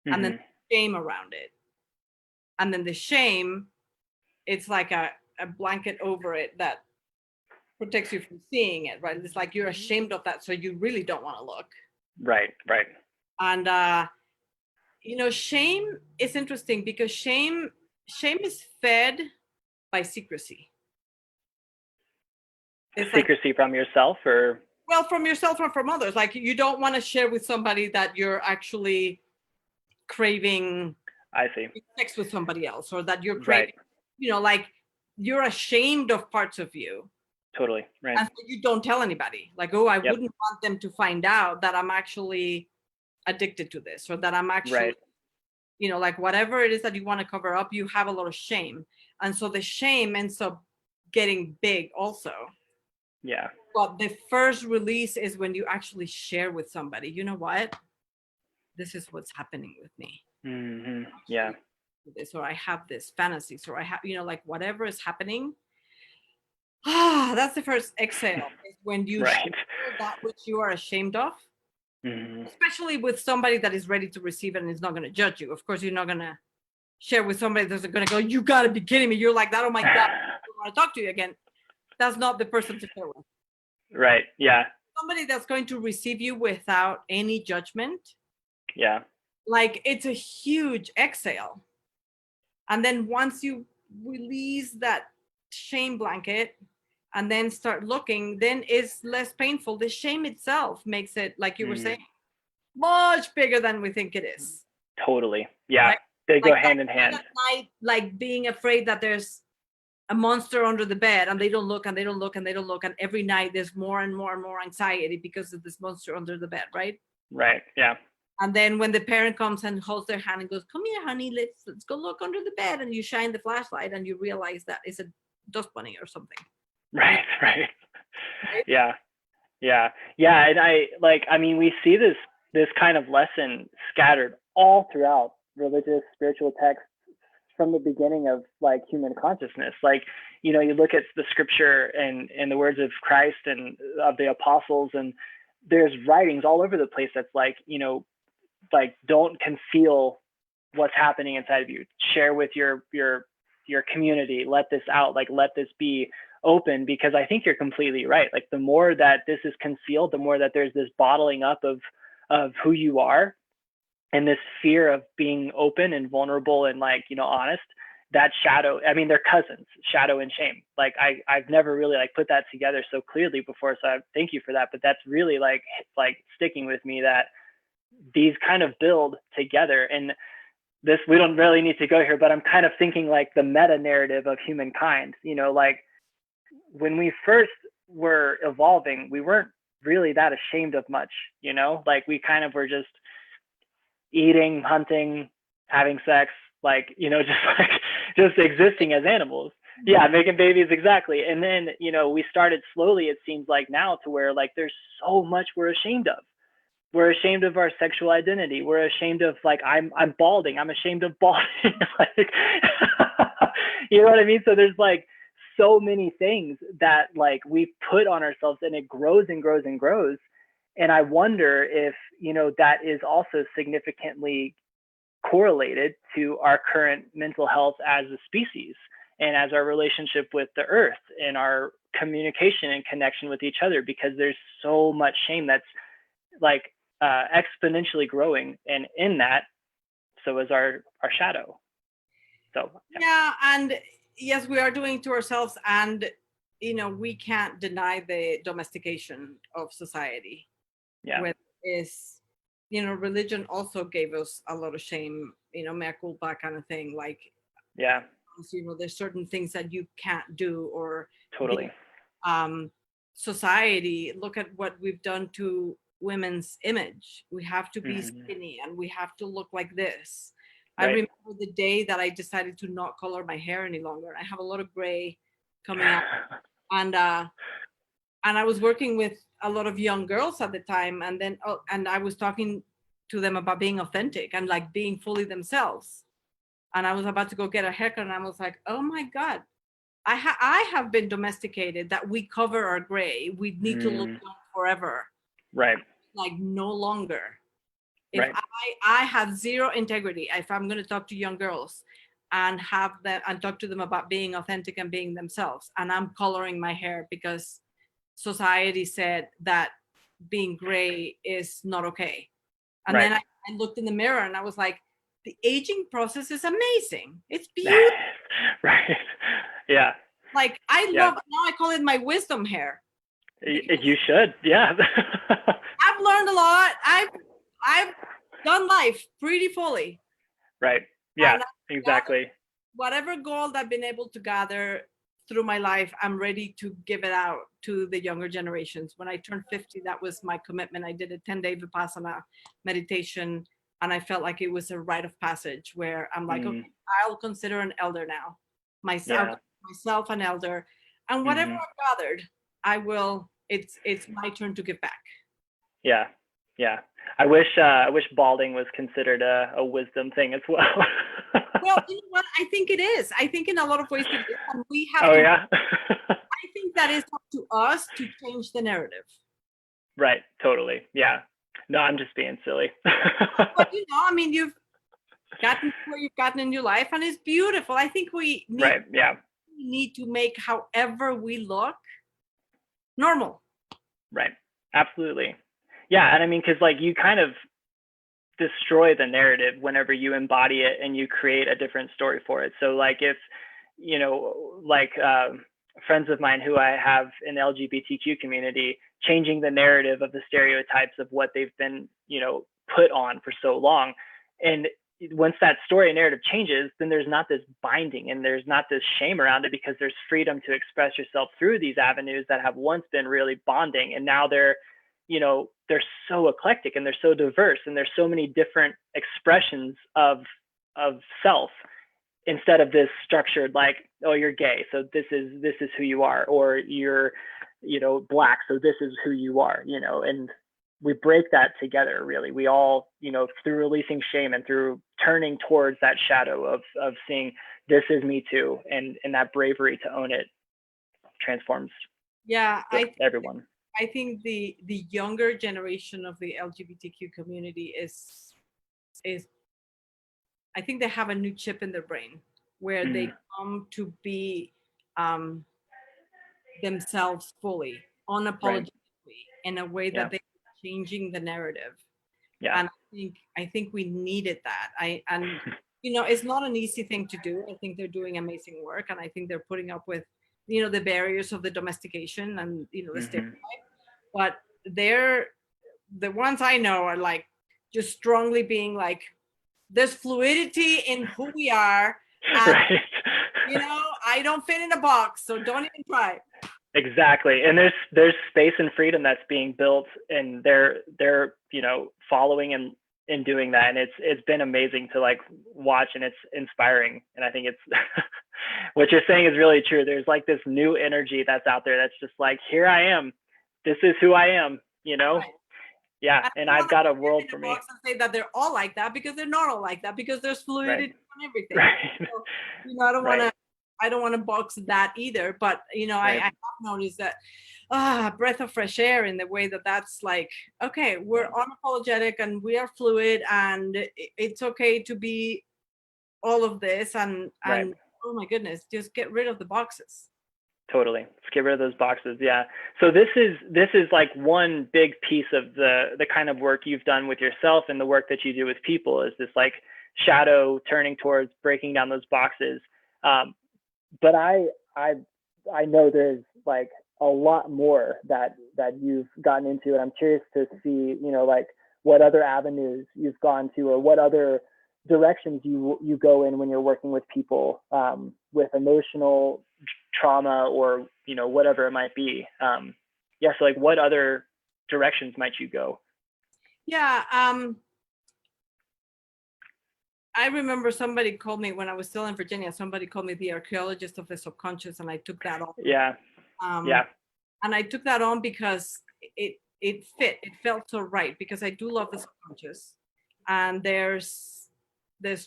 and then shame around it. And then the shame, it's like a blanket over it that protects you from seeing it, right? It's like you're ashamed of that, so you really don't want to look. Right. And shame is interesting, because shame is fed by secrecy. It's secrecy from yourself, or? Well, from yourself or from others. Like, you don't want to share with somebody that you're actually craving. I see. Sex with somebody else, or that you're craving, like you're ashamed of parts of you. Totally. Right. And so you don't tell anybody. Like, oh, I wouldn't want them to find out that I'm actually addicted to this, or that I'm actually, like whatever it is that you want to cover up, you have a lot of shame. And so the shame ends up getting big also. Yeah. But the first release is when you actually share with somebody, you know what? This is what's happening with me. Yeah. This, or I have this fantasies, or I have, like whatever is happening. That's the first exhale, is when you share that which you are ashamed of, especially with somebody that is ready to receive it and is not going to judge you. Of course, you're not going to share with somebody that's going to go, you got to be kidding me. You're like that. Oh my God, I don't want to talk to you again. That's not the person to share with. Right. Yeah. Somebody that's going to receive you without any judgment. Yeah. Like it's a huge exhale. And then once you release that shame blanket and then start looking, then it's less painful. The shame itself makes it, like you were saying, much bigger than we think it is. Totally. Yeah. Right? They go like hand in hand. At night, like being afraid that there's a monster under the bed and they don't look and they don't look and they don't look. And every night there's more and more and more anxiety because of this monster under the bed, right? Right. Yeah. And then when the parent comes and holds their hand and goes, come here, honey, let's go look under the bed. And you shine the flashlight and you realize that it's a dust bunny or something. Right. Right. Yeah. Yeah. Yeah. And we see this kind of lesson scattered all throughout religious, spiritual texts from the beginning of like human consciousness. Like, you look at the scripture and the words of Christ and of the apostles, and there's writings all over the place that's like, like don't conceal what's happening inside of you. Share with your community. Let this out. Like let this be open, because I think you're completely right. Like the more that this is concealed, the more that there's this bottling up of who you are, and this fear of being open and vulnerable and like, honest. That shadow, they're cousins, shadow and shame. Like I've never really like put that together so clearly before. So I thank you for that. But that's really like sticking with me, that these kind of build together. And this, we don't really need to go here, but I'm kind of thinking like the meta narrative of humankind, like when we first were evolving, we weren't really that ashamed of much, like we kind of were just eating, hunting, having sex, like, just existing as animals. Yeah, making babies, exactly. And then, we started slowly, it seems like now, to where like there's so much we're ashamed of. We're ashamed of our sexual identity. We're ashamed of like, I'm balding. I'm ashamed of balding. Like, you know what I mean? So there's like so many things that like we put on ourselves, and it grows and grows and grows. And I wonder if, that is also significantly correlated to our current mental health as a species, and as our relationship with the earth, and our communication and connection with each other, because there's so much shame that's like exponentially growing, and in that, so is our shadow. So yeah, and yes, we are doing to ourselves, and we can't deny the domestication of society. Yeah. With is, religion also gave us a lot of shame, mea culpa kind of thing. Like, yeah, there's certain things that you can't do, or totally. Society, look at what we've done to women's image. We have to be skinny, and we have to look like this. Right. I remember the day that I decided to not color my hair any longer. I have a lot of gray coming out, and I was working with a lot of young girls at the time, and I was talking to them about being authentic and like being fully themselves. And I was about to go get a haircut, and I was like, oh my God, I have been domesticated that we cover our gray. We need to look young forever. Right. Like no longer. If right. I have zero integrity, if I'm going to talk to young girls and have them and talk to them about being authentic and being themselves, and I'm coloring my hair because society said that being gray is not okay. And then I looked in the mirror and I was like, the aging process is amazing. It's beautiful. Right. Yeah. Like I love, now I call it my wisdom hair. You should. Yeah. I've learned a lot. I've done life pretty fully. Right. Yeah, exactly. Whatever gold I've been able to gather through my life, I'm ready to give it out to the younger generations. When I turned 50, that was my commitment. I did a 10-day Vipassana meditation, and I felt like it was a rite of passage where I'm like, okay, I'll consider an elder now. Myself an elder. And whatever I've gathered, I will, it's my turn to give back. Yeah. Yeah. I wish balding was considered a wisdom thing as well. Well, you know what? I think it is. I think in a lot of ways it is. And we have I think that is up to us to change the narrative. Right. Totally. Yeah. No, I'm just being silly. But I mean, gotten where you've gotten in your life, and it's beautiful. I think we Right. Yeah. need to make however we look normal. Right. Absolutely. Yeah. And I mean, because like you kind of destroy the narrative whenever you embody it and you create a different story for it. So like if, you know, like friends of mine who I have in the LGBTQ community, changing the narrative of the stereotypes of what they've been, you know, put on for so long. And once that story and narrative changes, then there's not this binding and there's not this shame around it, because there's freedom to express yourself through these avenues that have once been really bonding. And now they're, you know, they're so eclectic and they're so diverse and there's so many different expressions of self, instead of this structured like, oh, you're gay, so this is who you are, or you're, you know, black, so this is who you are, you know. And we break that together, really. We all, you know, through releasing shame and through turning towards that shadow of seeing this is me too, and that bravery to own it transforms everyone. I think the younger generation of the LGBTQ community is I think they have a new chip in their brain where they come to be themselves fully, unapologetically, in a way that they're changing the narrative. And I think we needed that. And you know, it's not an easy thing to do. I think they're doing amazing work, and I think they're putting up with, you know, the barriers of the domestication and, you know, the stereotype. But they're the ones I know are like just strongly being like, there's fluidity in who we are, and you know, I don't fit in a box, so don't even try. Exactly. And there's space and freedom that's being built, and they're you know, following and doing that. And it's been amazing to like watch, and it's inspiring. And I think it's what you're saying is really true. There's like this new energy that's out there that's just like, here I am, this is who I am, you know. Right. Yeah. And I've got a world for me. And say that they're all like that, because they're not all like that, because there's fluidity on everything. So, you know, I don't want to box that either. But, you know, I have noticed that breath of fresh air in the way that's like, okay, we're unapologetic and we are fluid, and it's okay to be all of this. And oh my goodness, just get rid of the boxes. Totally. Let's get rid of those boxes. Yeah. So this is like one big piece of the kind of work you've done with yourself, and the work that you do with people is this like shadow turning towards breaking down those boxes. But I know there's like a lot more that you've gotten into, and I'm curious to see, you know, like what other avenues you've gone to, or what other directions you go in when you're working with people with emotional trauma, or, you know, whatever it might be. So like what other directions might you go? I remember somebody called me when I was still in Virginia. Somebody called me the archaeologist of the subconscious, and I took that on. And I took that on because it fit. It felt so right, because I do love the subconscious, and there's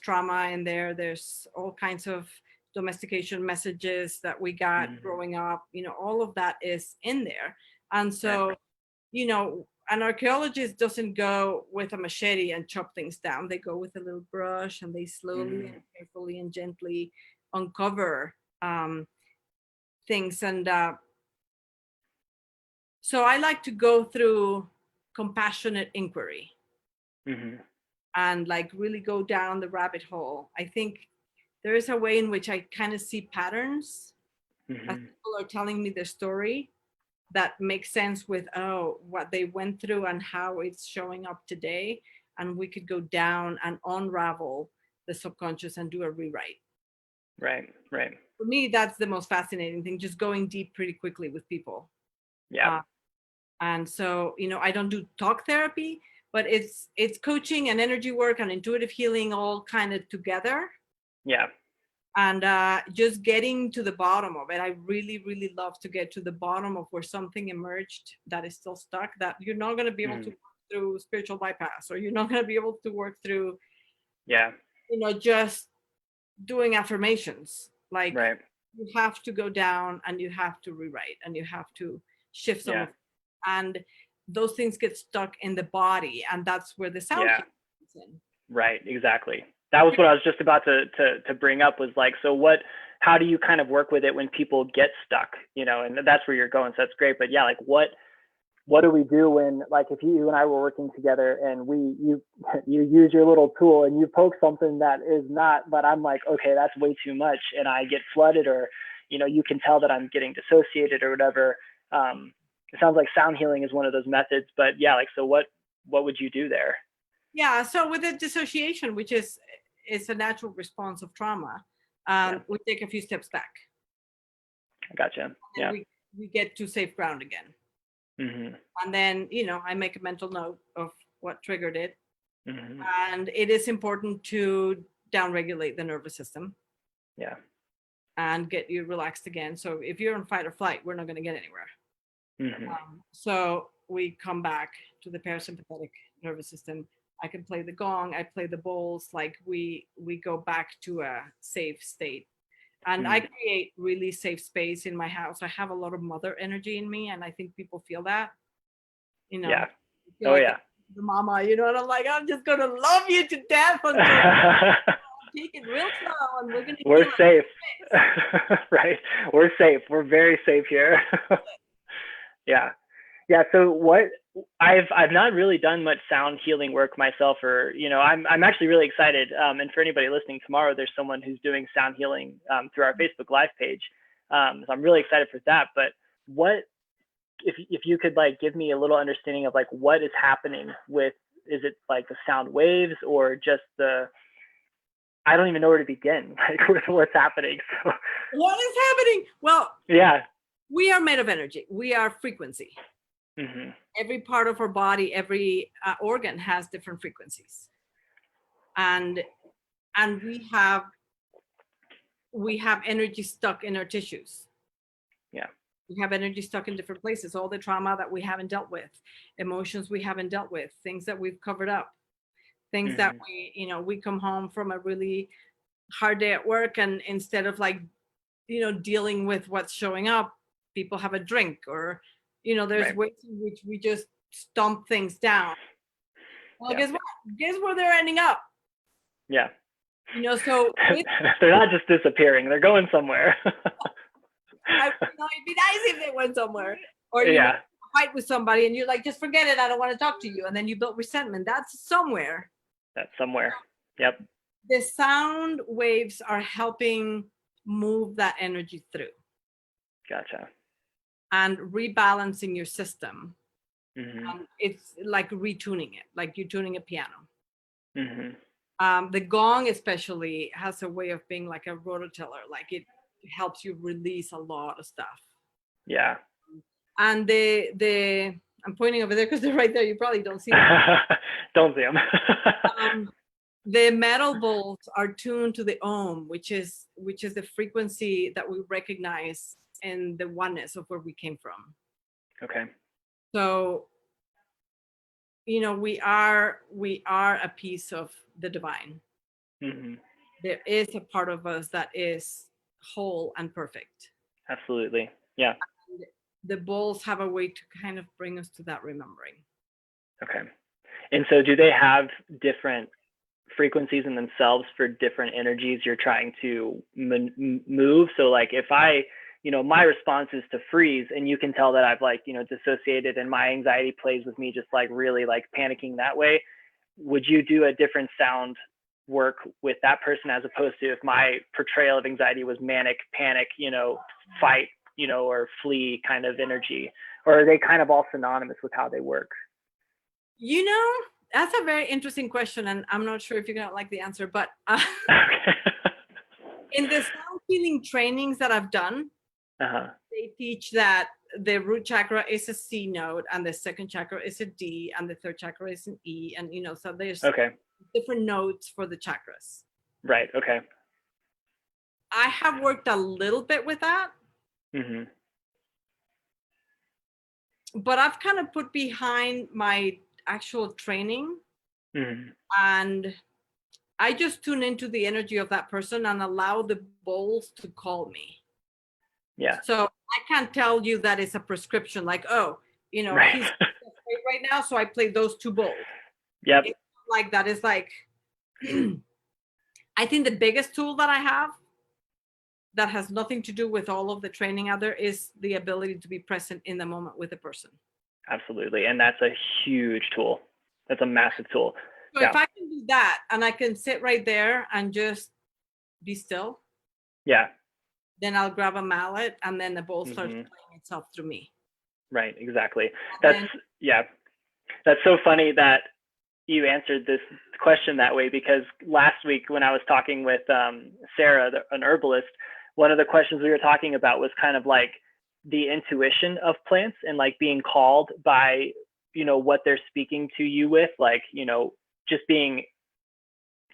trauma in there. There's all kinds of domestication messages that we got growing up. You know, all of that is in there. And so, you know, an archaeologist doesn't go with a machete and chop things down. They go with a little brush, and they slowly and carefully and gently uncover things. And so I like to go through compassionate inquiry and like really go down the rabbit hole. I think there is a way in which I kind of see patterns as people are telling me their story that makes sense with, what they went through and how it's showing up today. And we could go down and unravel the subconscious and do a rewrite. Right. For me, that's the most fascinating thing, just going deep pretty quickly with people. Yeah. And so, you know, I don't do talk therapy, but it's coaching and energy work and intuitive healing all kind of together. Yeah. And just getting to the bottom of it. I really, really love to get to the bottom of where something emerged that is still stuck, that you're not going to be able to work through spiritual bypass, or you're not going to be able to work through, you know, just doing affirmations. Like you have to go down and you have to rewrite and you have to shift some of it. And those things get stuck in the body, and that's where the sound comes in. Right, exactly. That was what I was just about to bring up, was like, so how do you kind of work with it when people get stuck, and that's where you're going. So that's great. But yeah, like what do we do when, like, if you and I were working together and you use your little tool and you poke something that is not, but I'm like, okay, that's way too much, and I get flooded, or, you can tell that I'm getting dissociated or whatever. It sounds like sound healing is one of those methods, but yeah, like, so what would you do there? Yeah. So with the dissociation, which is a natural response of trauma, we take a few steps back. I gotcha. Yeah. We get to safe ground again. Mm-hmm. And then, I make a mental note of what triggered it. Mm-hmm. And it is important to downregulate the nervous system. Yeah. And get you relaxed again. So if you're in fight or flight, we're not going to get anywhere. Mm-hmm. So we come back to the parasympathetic nervous system. I can play the gong, I play the bowls, like we go back to a safe state. And I create really safe space in my house. I have a lot of mother energy in me, and I think people feel that. Yeah. Oh, like yeah. The mama, and I'm like, I'm just gonna love you to death until take it real slow, and we're safe. Right. We're safe. We're very safe here. Yeah. Yeah. So I've not really done much sound healing work myself, or, I'm actually really excited. And for anybody listening, tomorrow there's someone who's doing sound healing through our Facebook Live page. So I'm really excited for that. But if you could, like, give me a little understanding of, like, what is happening is it like the sound waves, or just I don't even know where to begin, like, with what's happening. So what is happening? Well, yeah, we are made of energy. We are frequency. Mm-hmm. Every part of our body, every organ has different frequencies, and we have energy stuck in our tissues. Yeah, we have energy stuck in different places. All the trauma that we haven't dealt with, emotions we haven't dealt with, things that we've covered up, things that we come home from a really hard day at work, and instead of, like, dealing with what's showing up, people have a drink, or there's ways in which we just stomp things down. Well, guess what? Guess where they're ending up? Yeah. So they're not just disappearing; they're going somewhere. It'd be nice if they went somewhere. Or you fight with somebody, and you're like, just forget it. I don't want to talk to you. And then you built resentment. That's somewhere. Yep. The sound waves are helping move that energy through. Gotcha. And rebalancing your system. Mm-hmm. It's like retuning it, like you're tuning a piano. Mm-hmm. The gong especially has a way of being like a rototiller, like it helps you release a lot of stuff. Yeah. And I'm pointing over there because they're right there. You probably don't see them. Don't see them. The metal bowls are tuned to the ohm, which is the frequency that we recognize in the oneness of where we came from. Okay. So, we are a piece of the divine. Mm-hmm. There is a part of us that is whole and perfect. Absolutely. Yeah. And the bowls have a way to kind of bring us to that remembering. Okay. And so do they have different frequencies in themselves for different energies you're trying to move? So, like, if I, my response is to freeze, and you can tell that I've, like, dissociated, and my anxiety plays with me, just like really like panicking that way. Would you do a different sound work with that person, as opposed to if my portrayal of anxiety was manic, panic, fight, or flee kind of energy? Or are they kind of all synonymous with how they work? That's a very interesting question, and I'm not sure if you're gonna like the answer, but in the sound healing trainings that I've done, they teach that the root chakra is a C note, and the second chakra is a D, and the third chakra is an E, and so there's different notes for the chakras. Right. Okay. I have worked a little bit with that. Mm-hmm. But I've kind of put behind my actual training, and I just tune into the energy of that person and allow the bowls to call me. Yeah. So I can't tell you that it's a prescription, like, he's right now, so I play those two bowls. Yep. It's like that. It's like I think the biggest tool that I have that has nothing to do with all of the training out there is the ability to be present in the moment with a person. Absolutely. And that's a huge tool. That's a massive tool. So if I can do that and I can sit right there and just be still, then I'll grab a mallet and then the bowl starts playing itself through me. Right, exactly. That's so funny that you answered this question that way, because last week when I was talking with Sarah, an herbalist, one of the questions we were talking about was kind of like the intuition of plants and like being called by, you know, what they're speaking to you with, like, you know, just being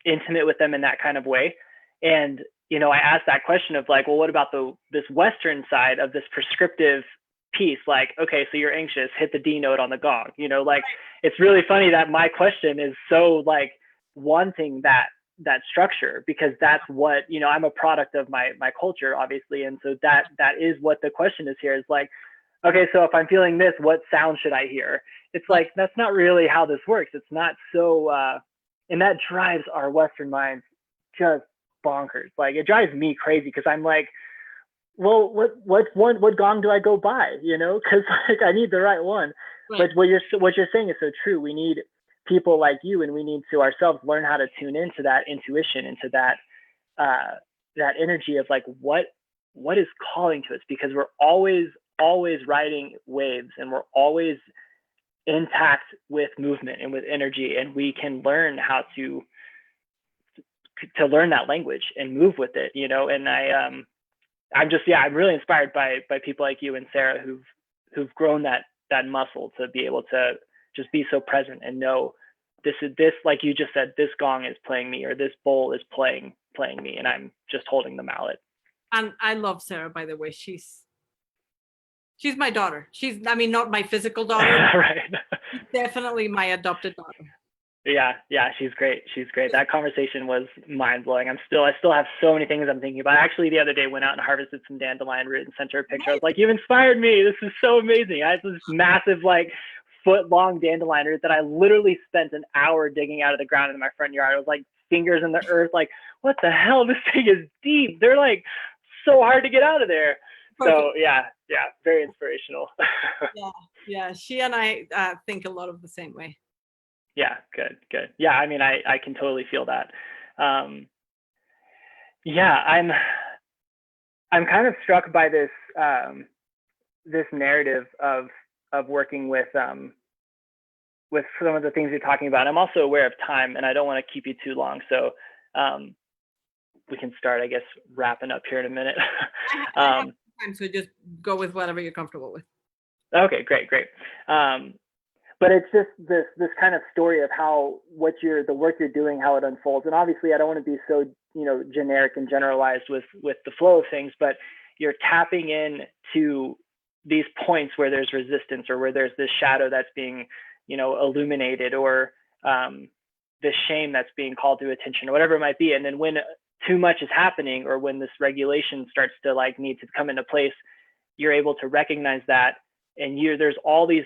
intimate with them in that kind of way. And, you know, I asked that question of like, well, what about this Western side of this prescriptive piece? Like, okay, so you're anxious, hit the D note on the gong, you know, like, it's really funny that my question is so like wanting that structure, because that's what, you know, I'm a product of my culture, obviously. And so that is what the question is here, is like, okay, so if I'm feeling this, what sound should I hear? It's like, that's not really how this works. It's not so, and that drives our Western minds just bonkers. Like, it drives me crazy, because I'm like, well, what gong do I go buy? You know, because like I need the right one. Right. But what you're saying is so true. We need people like you, and we need to ourselves learn how to tune into that intuition, into that that energy of like what is calling to us, because we're always riding waves, and we're always intact with movement and with energy, and we can learn how to learn that language and move with it, you know. And I'm really inspired by people like you and Sarah who've grown that muscle to be able to just be so present and know this, like you just said, this gong is playing me, or this bowl is playing me, and I'm just holding the mallet. And I love Sarah, by the way. She's my daughter. I mean, not my physical daughter. Right. She's definitely my adopted daughter. Yeah, she's great. That conversation was mind blowing. I still have so many things I'm thinking about. Actually, the other day went out and harvested some dandelion root and sent her a picture. I was like, "You've inspired me. This is so amazing." I had this massive, like, foot-long dandelion root that I literally spent an hour digging out of the ground in my front yard. I was like, fingers in the earth, like, what the hell? This thing is deep. They're like so hard to get out of there. Perfect. So yeah, very inspirational. Yeah. She and I think a lot of the same way. Yeah, good. Yeah, I mean, I can totally feel that. Yeah, I'm kind of struck by this this narrative of working with some of the things you're talking about. I'm also aware of time, and I don't want to keep you too long, so we can start, I guess, wrapping up here in a minute. I have time, so just go with whatever you're comfortable with. Okay, great. But it's just this kind of story of how the work you're doing, how it unfolds. And obviously I don't want to be so, you know, generic and generalized with the flow of things, but you're tapping in to these points where there's resistance, or where there's this shadow that's being, you know, illuminated, or this shame that's being called to attention, or whatever it might be. And then when too much is happening, or when this regulation starts to like need to come into place, you're able to recognize that. And there's all these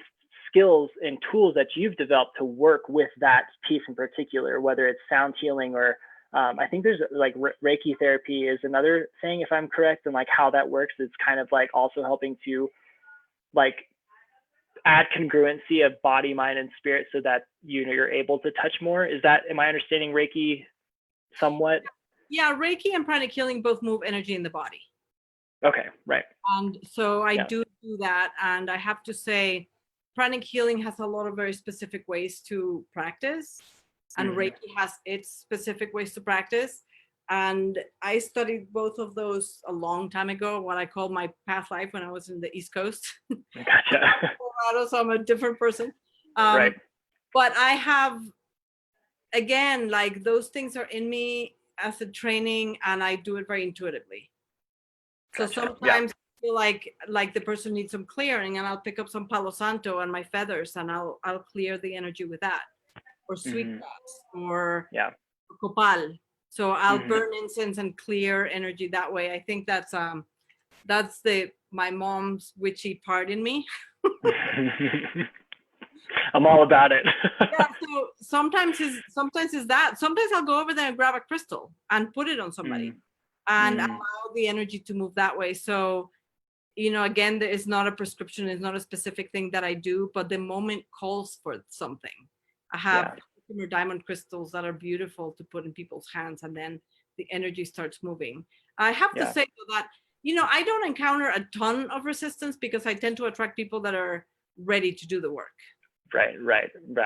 skills and tools that you've developed to work with that piece in particular, whether it's sound healing, or I think there's like Reiki therapy is another thing, if I'm correct, and like how that works is kind of like also helping to like add congruency of body, mind, and spirit, so that, you know, you're able to touch more. Am I understanding Reiki somewhat? Yeah, Reiki and pranic healing both move energy in the body. Okay, right. And so I do that, and I have to say, pranic healing has a lot of very specific ways to practice, and Reiki has its specific ways to practice. And I studied both of those a long time ago, what I call my past life, when I was in the East Coast. Gotcha. Colorado, so I'm a different person. Right. But I have, again, like, those things are in me as a training, and I do it very intuitively. Gotcha. So sometimes I feel like the person needs some clearing, and I'll pick up some Palo Santo and my feathers, and I'll clear the energy with that, or sweet grass, or copal. So I'll burn incense and clear energy that way. I think that's my mom's witchy part in me. I'm all about it. Yeah, so sometimes is that. Sometimes I'll go over there and grab a crystal and put it on somebody and allow the energy to move that way. So, again, there is not a prescription, it's not a specific thing that I do, but the moment calls for something. I have diamond crystals that are beautiful to put in people's hands, and then the energy starts moving. I have to say though that, I don't encounter a ton of resistance because I tend to attract people that are ready to do the work. Right. And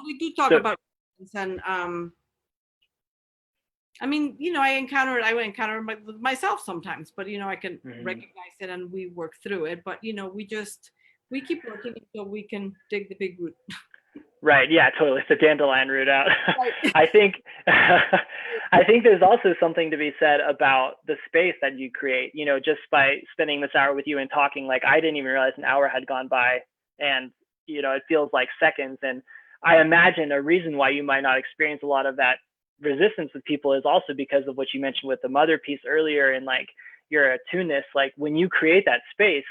we do talk about resistance, and I mean, I encounter myself sometimes, but I can recognize it and we work through it. But we keep working until we can dig the big root. Right. Yeah, totally. It's the dandelion root out. Right. I think there's also something to be said about the space that you create, just by spending this hour with you and talking. Like, I didn't even realize an hour had gone by, and, it feels like seconds. And I imagine a reason why you might not experience a lot of that resistance with people is also because of what you mentioned with the mother piece earlier, and like your attuneness. Like, when you create that space,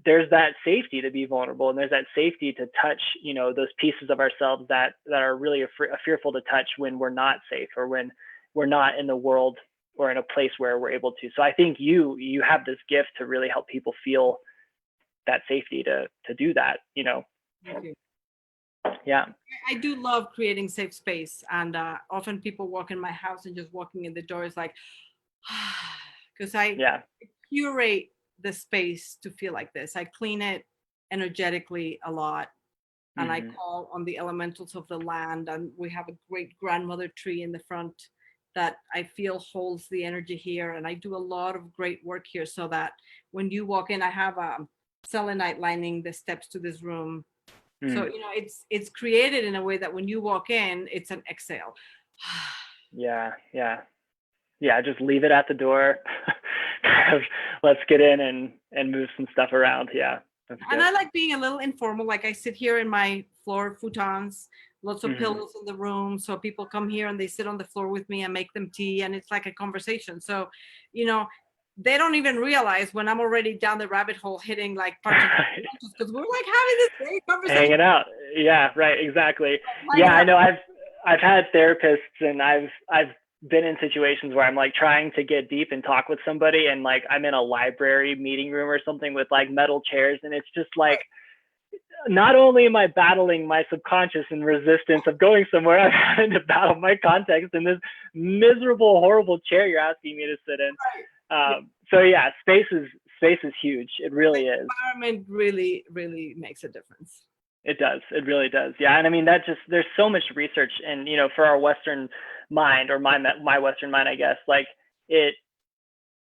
there's that safety to be vulnerable, and there's that safety to touch, those pieces of ourselves that are really fearful to touch when we're not safe, or when we're not in the world or in a place where we're able to. So I think you have this gift to really help people feel that safety to do that, Thank you. Yeah. I do love creating safe space, and often people walk in my house and just walking in the door is like, because I curate the space to feel like this. I clean it energetically a lot, and I call on the elementals of the land, and we have a great grandmother tree in the front that I feel holds the energy here, and I do a lot of great work here, so that when you walk in, I have a selenite lining the steps to this room. So it's created in a way that when you walk in, it's an exhale. Yeah. Just leave it at the door. Let's get in and move some stuff around. Yeah. And I like being a little informal. Like, I sit here in my floor futons, lots of pillows in the room. So people come here and they sit on the floor with me and make them tea, and it's like a conversation. So, they don't even realize when I'm already down the rabbit hole hitting like parts of because we're like having this great conversation. Hanging out. Yeah, right, exactly. Yeah, I know I've had therapists, and I've been in situations where I'm like trying to get deep and talk with somebody, and like I'm in a library meeting room or something with like metal chairs, and it's just like, not only am I battling my subconscious and resistance of going somewhere, I'm having to battle my context in this miserable, horrible chair you're asking me to sit in. So yeah, space is huge. It really is. Environment really, really makes a difference. It does. It really does. Yeah. And I mean, there's so much research, and, for our Western mind, or my Western mind, I guess, like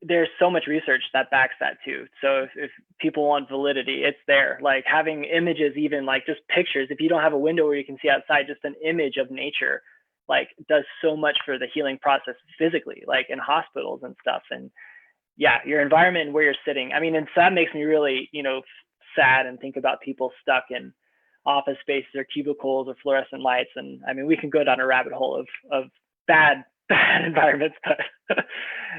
there's so much research that backs that too. So if people want validity, it's there. Like, having images, even like just pictures, if you don't have a window where you can see outside, just an image of nature, like, does so much for the healing process physically, like in hospitals and stuff. And yeah, your environment and where you're sitting. I mean, and so that makes me really, sad, and think about people stuck in office spaces or cubicles or fluorescent lights. And I mean, we can go down a rabbit hole of bad environments, but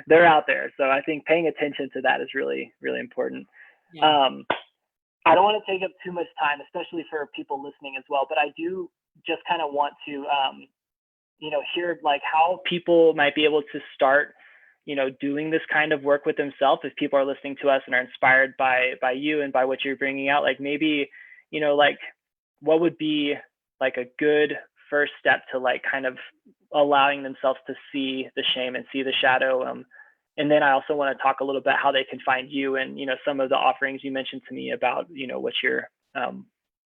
they're out there. So I think paying attention to that is really, really important. Yeah. I don't want to take up too much time, especially for people listening as well, but I do just kind of want to, hear like how people might be able to start, doing this kind of work with themselves. If people are listening to us and are inspired by you and by what you're bringing out, like maybe, like what would be like a good first step to like kind of allowing themselves to see the shame and see the shadow. And then I also want to talk a little bit how they can find you, and, some of the offerings you mentioned to me about, what you're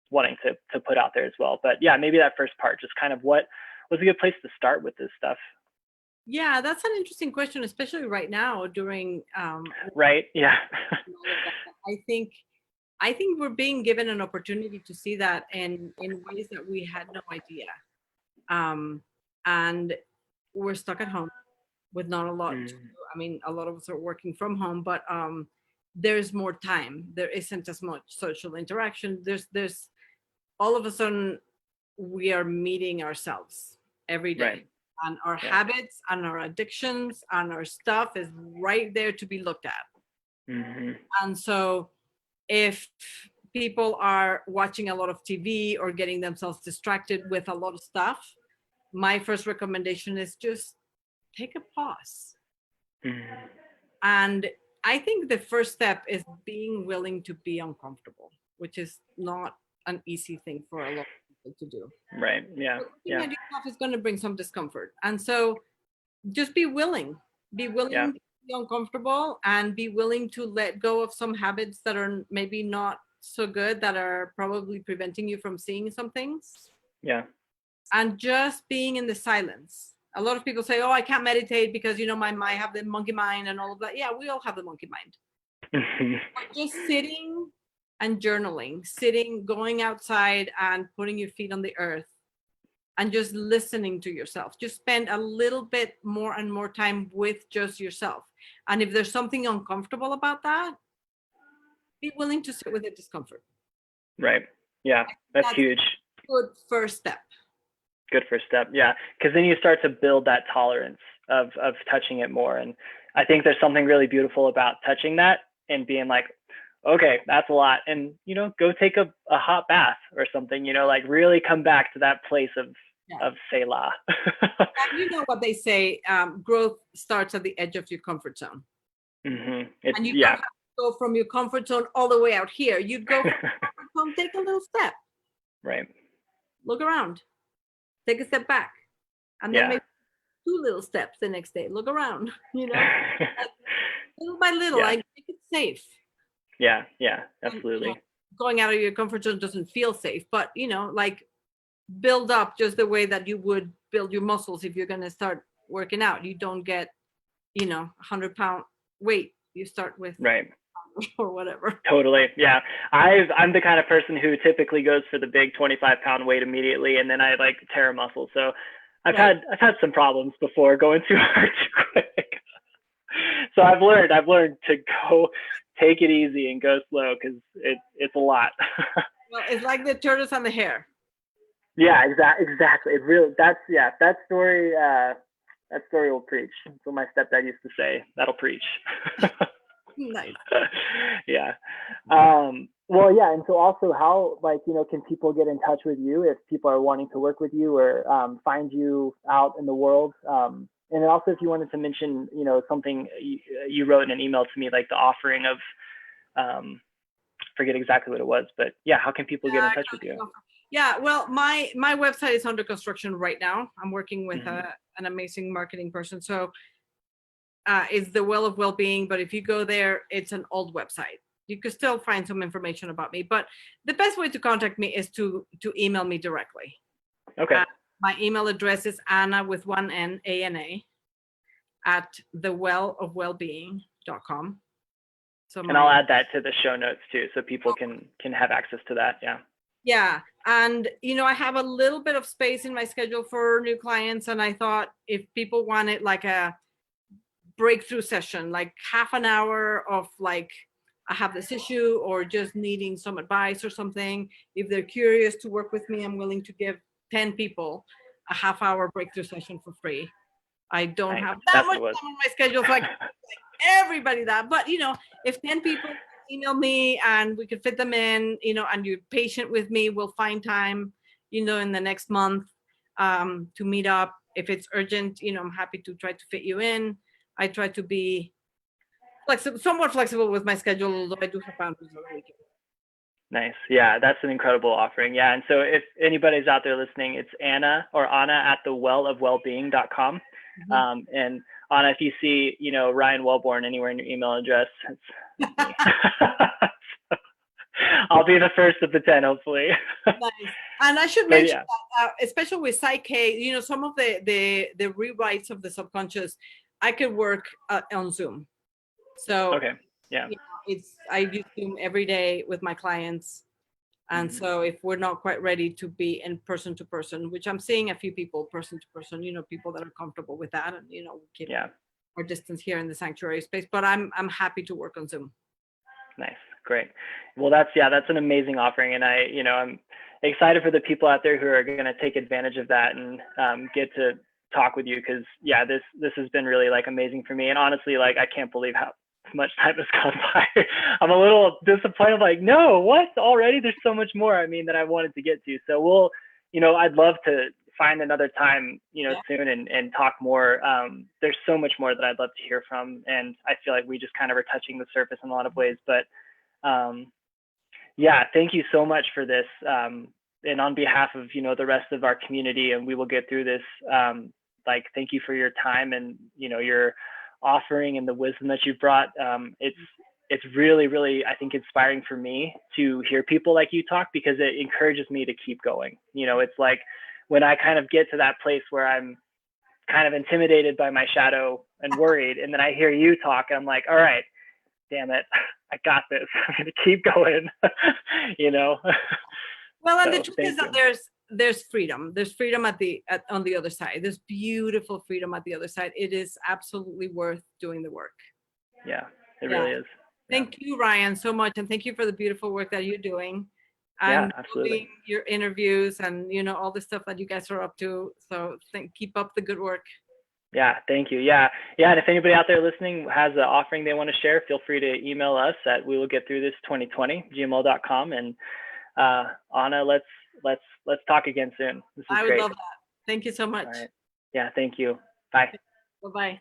wanting to put out there as well. But yeah, maybe that first part, just kind of what was a good place to start with this stuff. Yeah, that's an interesting question, especially right now during right. Yeah. I think we're being given an opportunity to see that in ways that we had no idea. And we're stuck at home with not a lot to do. I mean, a lot of us are working from home, but there's more time. There isn't as much social interaction. There's all of a sudden we are meeting ourselves every day. Right. And our habits and our addictions and our stuff is right there to be looked at. And so if people are watching a lot of TV or getting themselves distracted with a lot of stuff, my first recommendation is just take a pause. And I think the first step is being willing to be uncomfortable, which is not an easy thing for a lot of people to do. Right. Yeah. Looking at yourself is going to bring some discomfort. And so just be willing to be uncomfortable, and be willing to let go of some habits that are maybe not so good, that are probably preventing you from seeing some things. Yeah. And just being in the silence. A lot of people say, oh, I can't meditate because, I have the monkey mind and all of that. Yeah, we all have the monkey mind. But just sitting and journaling, going outside and putting your feet on the earth and just listening to yourself. Just spend a little bit more and more time with just yourself. And if there's something uncomfortable about that, be willing to sit with the discomfort. Right. Yeah, that's huge. Good first step. Good first step. Yeah. Because then you start to build that tolerance of touching it more. And I think there's something really beautiful about touching that and being like, okay, that's a lot. And, go take a hot bath or something, like really come back to that place of Selah. And you know what they say, growth starts at the edge of your comfort zone. And you don't have to go from your comfort zone all the way out here. You go from your comfort zone, take a little step. Right. Look around. Take a step back. And then maybe 2 little steps the next day. Look around, little by little, like make it safe. Yeah, absolutely. And, going out of your comfort zone doesn't feel safe, but like build up just the way that you would build your muscles if you're going to start working out. You don't get, 100-pound weight. You start with or whatever. Totally. Yeah. I'm the kind of person who typically goes for the big 25-pound weight immediately, and then I tear a muscle. So I've had some problems before going too hard too quick. So I've learned to go take it easy and go slow, because it's a lot. Well, it's like the tortoise and the hare. Yeah, exactly. It really, that story will preach. That's what my stepdad used to say. That'll preach. Nice. Yeah. Well, yeah. And so also, how, can people get in touch with you if people are wanting to work with you or find you out in the world? And then also, if you wanted to mention, something you wrote in an email to me, like the offering of, forget exactly what it was, but yeah, how can people get in touch with you? Yeah, well, my website is under construction right now. I'm working with an amazing marketing person. So it's the Well of Wellbeing, but if you go there, it's an old website. You could still find some information about me, but the best way to contact me is to email me directly. Okay. My email address is Anna with one N, A-N-A, at thewellofwellbeing.com. And I'll add that to the show notes too, so people can have access to that. Yeah. Yeah. And, I have a little bit of space in my schedule for new clients. And I thought if people wanted like a breakthrough session, like half an hour of I have this issue, or just needing some advice or something, if they're curious to work with me, I'm willing to give 10 people a half-hour breakthrough session for free. I don't have that much time on my schedule, so I can everybody that. But if 10 people email me and we could fit them in, and you're patient with me, we'll find time, in the next month to meet up. If it's urgent, I'm happy to try to fit you in. I try to be somewhat flexible with my schedule, although I do have boundaries on the weekend. Nice. Yeah, that's an incredible offering. Yeah. And so if anybody's out there listening, it's Anna at thewellofwellbeing.com. And Anna, if you see, Ryan Wellborn anywhere in your email address, it's me. I'll be the first of the 10, hopefully. Nice. And I should mention that, especially with Psyche, some of the rewrites of the subconscious, I could work on Zoom. So okay. Yeah. I use Zoom every day with my clients. And so if we're not quite ready to be in person to person, which I'm seeing a few people person to person, people that are comfortable with that, and keep our distance here in the sanctuary space, but I'm happy to work on Zoom. Nice. Great. Well, that's an amazing offering. And I'm excited for the people out there who are going to take advantage of that and get to talk with you, because this has been really amazing for me. And honestly, I can't believe how much time has gone by. I'm a little disappointed, like, no, what already? There's so much more, I mean, that I wanted to get to. So we'll, I'd love to find another time, soon and talk more. There's so much more that I'd love to hear from. And I feel like we just kind of are touching the surface in a lot of ways, but yeah, thank you so much for this. And on behalf of, the rest of our community, and we will get through this, thank you for your time and, your offering and the wisdom that you've brought. It's really, really, I think, inspiring for me to hear people like you talk, because it encourages me to keep going. It's like when I kind of get to that place where I'm kind of intimidated by my shadow and worried, and then I hear you talk and I'm like, all right, damn it, I got this. I'm going to keep going, Well, and the truth is that there's freedom. There's freedom on the other side. There's beautiful freedom at the other side. It is absolutely worth doing the work. Yeah, it really is. Thank you, Ryan, so much. And thank you for the beautiful work that you're doing. Yeah, absolutely. Your interviews and, all the stuff that you guys are up to. So keep up the good work. Yeah, thank you. Yeah. And if anybody out there listening has an offering they want to share, feel free to email us at wewillgetthroughthis2020@gmail.com. And Anna, let's talk again soon. This is I would great. love that. Thank you so much. All right. Yeah, thank you. Bye. Bye-bye.